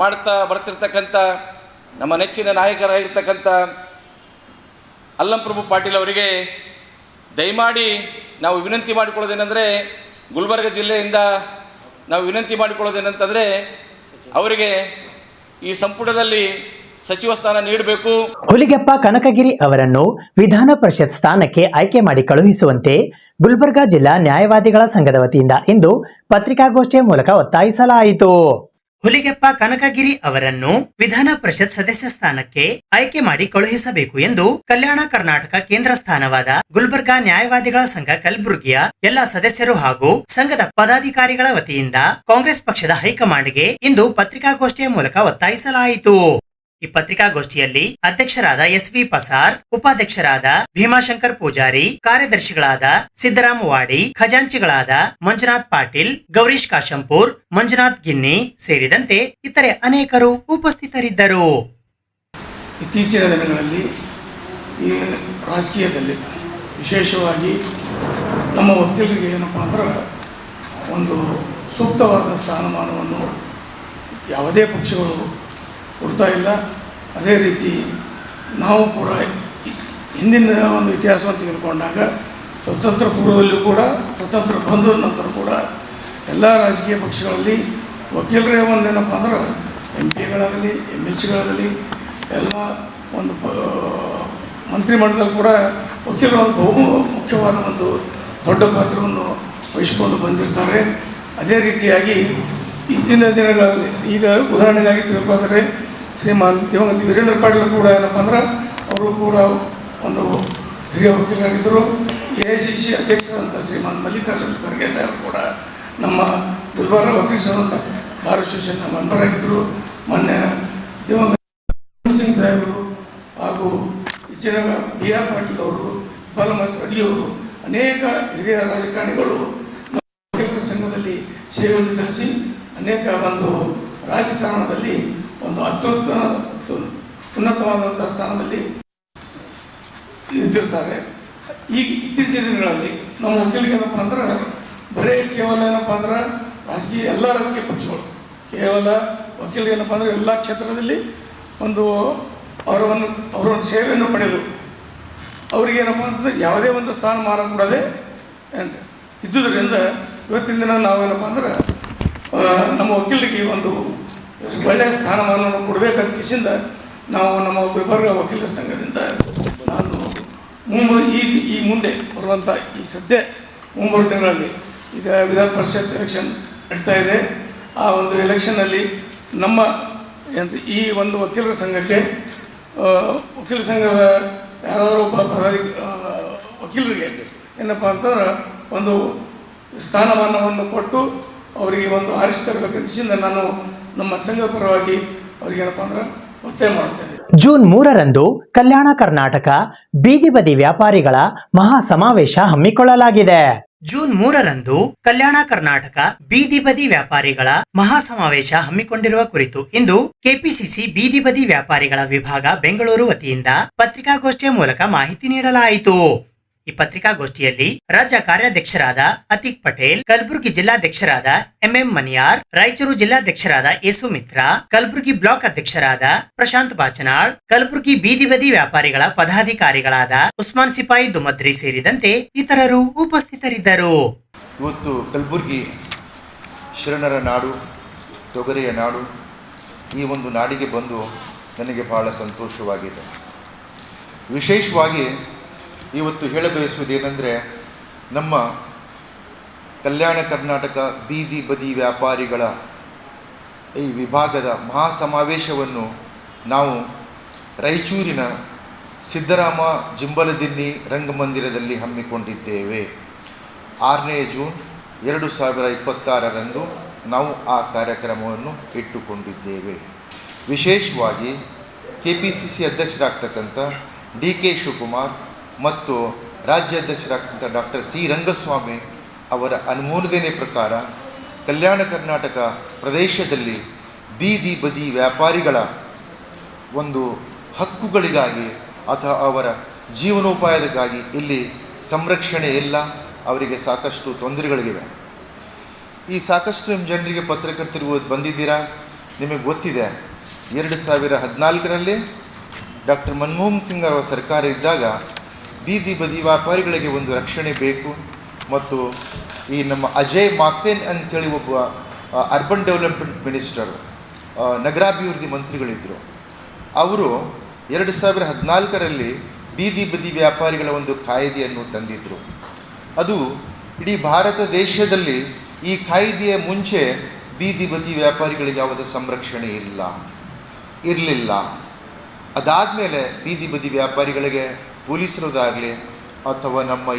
S15: ಮಾಡ್ತಾ ಬರ್ತಿರ್ತಕ್ಕಂಥ ನಮ್ಮ ನೆಚ್ಚಿನ ನಾಯಕರಾಗಿರ್ತಕ್ಕಂಥ ಅಲ್ಲಮಪ್ರಭು ಪಾಟೀಲ್ ಅವರಿಗೆ ದಯಮಾಡಿ ನಾವು ವಿನಂತಿ ಮಾಡಿಕೊಳ್ಳೋದೇನೆಂದರೆ, ಗುಲ್ಬರ್ಗ ಜಿಲ್ಲೆಯಿಂದ ನಾವು ವಿನಂತಿ ಮಾಡಿಕೊಳ್ಳೋದೇನಂತಂದರೆ, ಅವರಿಗೆ ಈ ಸಂಪುಟದಲ್ಲಿ ಸಚಿವ ಸ್ಥಾನ ನೀಡಬೇಕು.
S5: ಹುಲಿಗೆಪ್ಪ ಕನಕಗಿರಿ ಅವರನ್ನು ವಿಧಾನ ಪರಿಷತ್ ಸ್ಥಾನಕ್ಕೆ ಆಯ್ಕೆ ಮಾಡಿ ಕಳುಹಿಸುವಂತೆ ಗುಲ್ಬರ್ಗಾ ಜಿಲ್ಲಾ ನ್ಯಾಯವಾದಿಗಳ ಸಂಘದ ವತಿಯಿಂದ ಇಂದು ಪತ್ರಿಕಾಗೋಷ್ಠಿಯ ಮೂಲಕ ಒತ್ತಾಯಿಸಲಾಯಿತು.
S3: ಹುಲಿಗೆಪ್ಪ ಕನಕಗಿರಿ ಅವರನ್ನು ವಿಧಾನ ಪರಿಷತ್ ಸದಸ್ಯ ಸ್ಥಾನಕ್ಕೆ ಆಯ್ಕೆ ಮಾಡಿ ಕಳುಹಿಸಬೇಕು ಎಂದು ಕಲ್ಯಾಣ ಕರ್ನಾಟಕ ಕೇಂದ್ರ ಸ್ಥಾನವಾದ ಗುಲ್ಬರ್ಗಾ ನ್ಯಾಯವಾದಿಗಳ ಸಂಘ ಕಲಬುರಗಿಯ ಎಲ್ಲಾ ಸದಸ್ಯರು ಹಾಗೂ ಸಂಘದ ಪದಾಧಿಕಾರಿಗಳ ವತಿಯಿಂದ ಕಾಂಗ್ರೆಸ್ ಪಕ್ಷದ ಹೈಕಮಾಂಡ್ಗೆ ಇಂದು ಪತ್ರಿಕಾಗೋಷ್ಠಿಯ ಮೂಲಕ ಒತ್ತಾಯಿಸಲಾಯಿತು. ಈ ಪತ್ರಿಕಾಗೋಷ್ಠಿಯಲ್ಲಿ ಅಧ್ಯಕ್ಷರಾದ SV ಪಸಾರ್, ಉಪಾಧ್ಯಕ್ಷರಾದ ಭೀಮಾಶಂಕರ್ ಪೂಜಾರಿ, ಕಾರ್ಯದರ್ಶಿಗಳಾದ ಸಿದ್ದರಾಮ ವಾಡಿ, ಖಜಾಂಚಿಗಳಾದ ಮಂಜುನಾಥ್ ಪಾಟೀಲ್, ಗೌರೀಶ್ ಕಾಶಂಪುರ್, ಮಂಜುನಾಥ್ ಗಿನ್ನಿ ಸೇರಿದಂತೆ ಇತರೆ ಅನೇಕರು ಉಪಸ್ಥಿತರಿದ್ದರು.
S16: ಇತ್ತೀಚಿನ ದಿನಗಳಲ್ಲಿ ಈ ರಾಜಕೀಯದಲ್ಲಿ ವಿಶೇಷವಾಗಿ ನಮ್ಮ ವಕೀಲರಿಗೆ ಏನಪ್ಪ ಅಂದ್ರೆ ಒಂದು ಸೂಕ್ತವಾದ ಸ್ಥಾನಮಾನವನ್ನು ಯಾವುದೇ ಪಕ್ಷಗಳು ಕೊಡ್ತಾ ಇಲ್ಲ. ಅದೇ ರೀತಿ ನಾವು ಕೂಡ ಹಿಂದಿನ ಒಂದು ಇತಿಹಾಸವನ್ನು ತೆಗೆದುಕೊಂಡಾಗ ಸ್ವತಂತ್ರ ಪೂರ್ವದಲ್ಲೂ ಕೂಡ, ಸ್ವತಂತ್ರ ಬಂದ ನಂತರ ಕೂಡ ಎಲ್ಲ ರಾಜಕೀಯ ಪಕ್ಷಗಳಲ್ಲಿ ವಕೀಲರೇ ಒಂದೇನಪ್ಪ ಅಂದ್ರೆ MP ಗಳಾಗಲಿ, MLCಗಳಾಗಲಿ, ಎಲ್ಲ ಒಂದು ಮಂತ್ರಿಮಂಡಲದಲ್ಲಿ ಕೂಡ ವಕೀಲರು ಒಂದು ಬಹು ಮುಖ್ಯವಾದ ಒಂದು ದೊಡ್ಡ ಪಾತ್ರವನ್ನು ವಹಿಸಿಕೊಂಡು ಬಂದಿರ್ತಾರೆ. ಅದೇ ರೀತಿಯಾಗಿ ಇತ್ತೀನ ದಿನಗಳಲ್ಲಿ ಈಗ ಉದಾಹರಣೆಗಾಗಿ ತಿಳ್ಕೊಂಡ್ರೆ ಶ್ರೀಮಾನ್ ದಿವಂಗತ ವೀರೇಂದ್ರ ಪಾಟೀಲ್ ಕೂಡ ಏನಪ್ಪ ಅಂದ್ರೆ ಅವರು ಕೂಡ ಒಂದು ಹಿರಿಯ ವಕೀಲರಾಗಿದ್ದರು. AICC ಅಧ್ಯಕ್ಷರಾದಂಥ ಶ್ರೀಮಾನ್ ಮಲ್ಲಿಕಾರ್ಜುನ ಖರ್ಗೆ ಸಾಹೇಬ್ ಕೂಡ ನಮ್ಮ ಗುಲ್ಬರ್ಗ ವಕೀಲ ಸಂಘದ ಬಾರ್ ಅಸೋಸಿಯೇಷನ್ನ ಮೆಂಬರ್ ಆಗಿದ್ದರು. ಮೊನ್ನೆ ದಿವಂಗತ ಸಿಂಗ್ ಸಾಹೇಬರು ಹಾಗೂ ಹೆಚ್ಚಿನ BR ಪಾಟೀಲ್ ಅವರು, ಬಾಲಮಸ್ ಅಡಿಯವರು, ಅನೇಕ ಹಿರಿಯ ರಾಜಕಾರಣಿಗಳು ವಕೀಲರ ಸಂಘದಲ್ಲಿ ಸೇವೆಯನ್ನು ಸಲ್ಲಿಸಿ ಅನೇಕ ಒಂದು ರಾಜಕಾರಣದಲ್ಲಿ ಒಂದು ಉನ್ನತವಾದಂಥ ಸ್ಥಾನದಲ್ಲಿ ಇದ್ದಿರ್ತಾರೆ. ಈಗ ಇತ್ತೀಚಿನ ದಿನಗಳಲ್ಲಿ ನಮ್ಮ ವಕೀಲಿಗೆ ಏನಪ್ಪ ಅಂದ್ರೆ ಬರೀ ಕೇವಲ ಏನಪ್ಪ ಅಂದ್ರೆ ಎಲ್ಲ ರಾಜಕೀಯ ಪಕ್ಷಗಳು ಕೇವಲ ವಕೀಲಿಗೆ ಏನಪ್ಪ ಅಂದರೆ ಎಲ್ಲ ಕ್ಷೇತ್ರದಲ್ಲಿ ಒಂದು ಅವರ ಸೇವೆಯನ್ನು ಪಡೆದು ಅವರಿಗೇನಪ್ಪ ಅಂತಂದರೆ ಯಾವುದೇ ಒಂದು ಸ್ಥಾನಮಾನ ಕೊಡದೆ ಇದ್ದುದರಿಂದ ಇವತ್ತಿನ ದಿನ ನಾವೇನಪ್ಪ ಅಂದ್ರೆ ನಮ್ಮ ವಕೀಲರಿಗೆ ಒಂದು ಒಳ್ಳೆಯ ಸ್ಥಾನಮಾನವನ್ನು ಕೊಡಬೇಕಂತ ಕಿಸಿಂದ ನಾವು ನಮ್ಮ ಗುಲ್ಬರ್ಗ ವಕೀಲರ ಸಂಘದಿಂದ ನಾನು ಈ ಮುಂದೆ ಬರುವಂಥ ಈ ಸದ್ಯ ಮುಂಬರುವ ದಿನಗಳಲ್ಲಿ ಈಗ ವಿಧಾನ ಪರಿಷತ್ ಎಲೆಕ್ಷನ್ ನಡೀತಾ ಇದೆ. ಆ ಒಂದು ಎಲೆಕ್ಷನ್ನಲ್ಲಿ ನಮ್ಮ ಈ ಒಂದು ವಕೀಲರ ಸಂಘಕ್ಕೆ ವಕೀಲ ಸಂಘದ ಯಾರಾದರೂ ಒಬ್ಬ ವಕೀಲರಿಗೆ ಏನಪ್ಪ ಅಂತಂದ್ರೆ ಒಂದು ಸ್ಥಾನಮಾನವನ್ನು ಕೊಟ್ಟು ಅವರಿಗೆ ಒಂದು ಆರಿಸ್ತರಬೇಕಂತ ನಾನು ನಮ್ಮ ಸಂಘದ ಪರವಾಗಿ ಅವ್ರಿಗೇನಪ್ಪ ಅಂದ್ರೆ ಒತ್ತಾಯ ಮಾಡ್ತೇನೆ.
S5: ಜೂನ್ 3ರಂದು ಕಲ್ಯಾಣ ಕರ್ನಾಟಕ ಬೀದಿ ಬದಿ ವ್ಯಾಪಾರಿಗಳ ಮಹಾ ಸಮಾವೇಶ ಹಮ್ಮಿಕೊಳ್ಳಲಾಗಿದೆ.
S3: ಜೂನ್ 3ರಂದು ಕಲ್ಯಾಣ ಕರ್ನಾಟಕ ಬೀದಿ ಬದಿ ವ್ಯಾಪಾರಿಗಳ ಮಹಾ ಸಮಾವೇಶ ಹಮ್ಮಿಕೊಂಡಿರುವ ಕುರಿತು ಇಂದು ಕೆಪಿಸಿಸಿ ಬೀದಿ ಬದಿ ವ್ಯಾಪಾರಿಗಳ ವಿಭಾಗ ಬೆಂಗಳೂರು ವತಿಯಿಂದ ಪತ್ರಿಕಾಗೋಷ್ಠಿಯ ಮೂಲಕ ಮಾಹಿತಿ ನೀಡಲಾಯಿತು. ಈ ಪತ್ರಿಕಾಗೋಷ್ಠಿಯಲ್ಲಿ ರಾಜ್ಯ ಕಾರ್ಯಾಧ್ಯಕ್ಷರಾದ ಅತೀಕ್ ಪಟೇಲ್, ಕಲಬುರಗಿ ಜಿಲ್ಲಾಧ್ಯಕ್ಷರಾದ ಎಂಎಂ ಮನಿಯಾರ್, ರಾಯಚೂರು ಜಿಲ್ಲಾಧ್ಯಕ್ಷರಾದ ಯೇಸು ಮಿತ್ರ, ಕಲಬುರಗಿ ಬ್ಲಾಕ್ ಅಧ್ಯಕ್ಷರಾದ ಪ್ರಶಾಂತ್ ಬಾಚನಾಳ್, ಕಲಬುರಗಿ ಬೀದಿ ಬದಿ ವ್ಯಾಪಾರಿಗಳ ಪದಾಧಿಕಾರಿಗಳಾದ ಉಸ್ಮಾನ್ ಸಿಪಾಯಿ ದುಮದ್ರಿ ಸೇರಿದಂತೆ ಇತರರು ಉಪಸ್ಥಿತರಿದ್ದರು.
S13: ಇವತ್ತು ಕಲಬುರಗಿ ಶರಣರ ನಾಡು, ತೊಗರೆಯ ನಾಡು. ಈ ಒಂದು ನಾಡಿಗೆ ಬಂದು ನನಗೆ ಬಹಳ ಸಂತೋಷವಾಗಿದೆ. ವಿಶೇಷವಾಗಿ ಇವತ್ತು ಹೇಳಬಯಸುವುದೇನೆಂದರೆ, ನಮ್ಮ ಕಲ್ಯಾಣ ಕರ್ನಾಟಕ ಬೀದಿ ಬದಿ ವ್ಯಾಪಾರಿಗಳ ಈ ವಿಭಾಗದ ಮಹಾ ಸಮಾವೇಶವನ್ನು ನಾವು ರಾಯಚೂರಿನ ಸಿದ್ದರಾಮ ಜಿಂಬಲದಿನ್ನಿ ರಂಗಮಂದಿರದಲ್ಲಿ ಹಮ್ಮಿಕೊಂಡಿದ್ದೇವೆ. 6ನೇ ಜೂನ್ 2026ರಂದು ನಾವು ಆ ಕಾರ್ಯಕ್ರಮವನ್ನು ಇಟ್ಟುಕೊಂಡಿದ್ದೇವೆ. ವಿಶೇಷವಾಗಿ ಕೆಪಿಸಿಸಿ ಅಧ್ಯಕ್ಷರಾಗ್ತಕ್ಕಂಥ DK ಶಿವಕುಮಾರ್ ಮತ್ತು ರಾಜ್ಯಾಧ್ಯಕ್ಷರಾಗ್ತಕ್ಕಂಥ ಡಾಕ್ಟರ್ ಸಿ ರಂಗಸ್ವಾಮಿ ಅವರ ಅನುಮೋದನೆ ಪ್ರಕಾರ ಕಲ್ಯಾಣ ಕರ್ನಾಟಕ ಪ್ರದೇಶದಲ್ಲಿ ಬೀದಿ ಬದಿ ವ್ಯಾಪಾರಿಗಳ ಒಂದು ಹಕ್ಕುಗಳಿಗಾಗಿ ಅಥವಾ ಅವರ ಜೀವನೋಪಾಯದಕ್ಕಾಗಿ ಇಲ್ಲಿ ಸಂರಕ್ಷಣೆ ಇಲ್ಲ. ಅವರಿಗೆ ಸಾಕಷ್ಟು ತೊಂದರೆಗಳಿವೆ. ಈ ಸಾಕಷ್ಟು ನಿಮ್ಮ ಜನರಿಗೆ ಪತ್ರಕರ್ತರು ಬಂದಿದ್ದೀರಾ, ನಿಮಗೆ ಗೊತ್ತಿದೆ. 2014ರಲ್ಲಿ ಡಾಕ್ಟರ್ ಮನಮೋಹನ್ ಸಿಂಗ್ ಅವರ ಸರ್ಕಾರ ಇದ್ದಾಗ ಬೀದಿ ಬದಿ ವ್ಯಾಪಾರಿಗಳಿಗೆ ಒಂದು ರಕ್ಷಣೆ ಬೇಕು ಮತ್ತು ಈ ನಮ್ಮ ಅಜಯ್ ಮಾಕೆನ್ ಅಂಥೇಳಿ ಒಬ್ಬ ಅರ್ಬನ್ ಡೆವಲಪ್ಮೆಂಟ್ ಮಿನಿಸ್ಟರ್, ನಗರಾಭಿವೃದ್ಧಿ ಮಂತ್ರಿಗಳಿದ್ದರು. ಅವರು 2014ರಲ್ಲಿ ಬೀದಿ ಬದಿ ವ್ಯಾಪಾರಿಗಳ ಒಂದು ಕಾಯ್ದೆಯನ್ನು ತಂದಿದ್ದರು. ಅದು ಇಡೀ ಭಾರತ ದೇಶದಲ್ಲಿ ಈ ಕಾಯ್ದೆಯ ಮುಂಚೆ ಬೀದಿ ಬದಿ ವ್ಯಾಪಾರಿಗಳಿಗೆ ಯಾವುದೇ ಸಂರಕ್ಷಣೆ ಇರಲಿಲ್ಲ. ಅದಾದಮೇಲೆ ಬೀದಿ ಬದಿ ವ್ಯಾಪಾರಿಗಳಿಗೆ ಪೊಲೀಸರದಾಗಲಿ ಅಥವಾ ನಮ್ಮ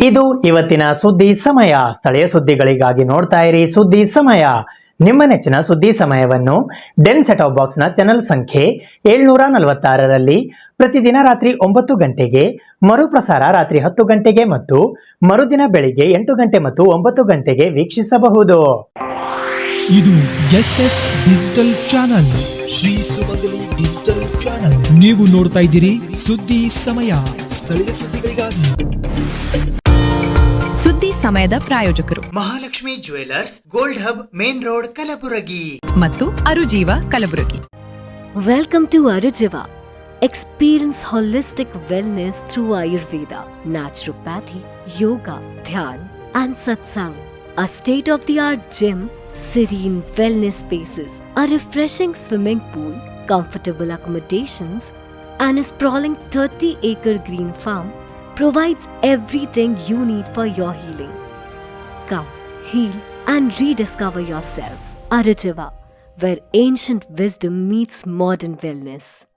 S5: ಇದು ಇವತ್ತಿನ ಸುದ್ದಿ ಸಮಯ. ಸ್ಥಳೀಯ ಸುದ್ದಿಗಳಿಗಾಗಿ ನೋಡ್ತಾ ಇರಿ ಸುದ್ದಿ ಸಮಯ. ನಿಮ್ಮ ನೆಚ್ಚಿನ ಸುದ್ದಿ ಸಮಯವನ್ನು ಡೆನ್ ಸೆಟ್ ಆಫ್ ಬಾಕ್ಸ್ನ ಚಾನೆಲ್ ಸಂಖ್ಯೆ 746ರಲ್ಲಿ ಪ್ರತಿದಿನ ರಾತ್ರಿ 9 ಗಂಟೆಗೆ, ಮರುಪ್ರಸಾರ ರಾತ್ರಿ 10 ಗಂಟೆಗೆ ಮತ್ತು ಮರುದಿನ ಬೆಳಿಗ್ಗೆ 8 ಗಂಟೆ ಮತ್ತು 9 ಗಂಟೆಗೆ ವೀಕ್ಷಿಸಬಹುದು.
S1: ಇದು SS ಡಿಜಿಟಲ್ ಚಾನಲ್, ಶ್ರೀ ಸುಮಂಗಲಿ ಡಿಜಿಟಲ್ ಚಾನಲ್. ನೀವು ನೋಡ್ತಾ ಇದ್ದೀರಿ ಸುದ್ದಿ ಸಮಯ, ಸ್ಥಳೀಯ ಸುದ್ದಿಗಳಿಗಾಗಿ.
S2: ಸುದ್ದಿ ಸಮಯದ ಪ್ರಾಯೋಜಕರು
S3: Mahalakshmi jewellers, gold hub, main road, Kalaburagi
S2: ಮತ್ತು ಅರುಜೀವ Kalaburagi.
S4: Welcome to Arujiva. Experience holistic wellness through Ayurveda, naturopathy, yoga, dhyan, and satsang. A state-of-the-art gym, serene wellness spaces, a refreshing swimming pool, comfortable accommodations, and a sprawling 30-acre green farm provides everything you need for your healing. Come, heal, and rediscover yourself. Arujiva, where ancient wisdom meets modern wellness.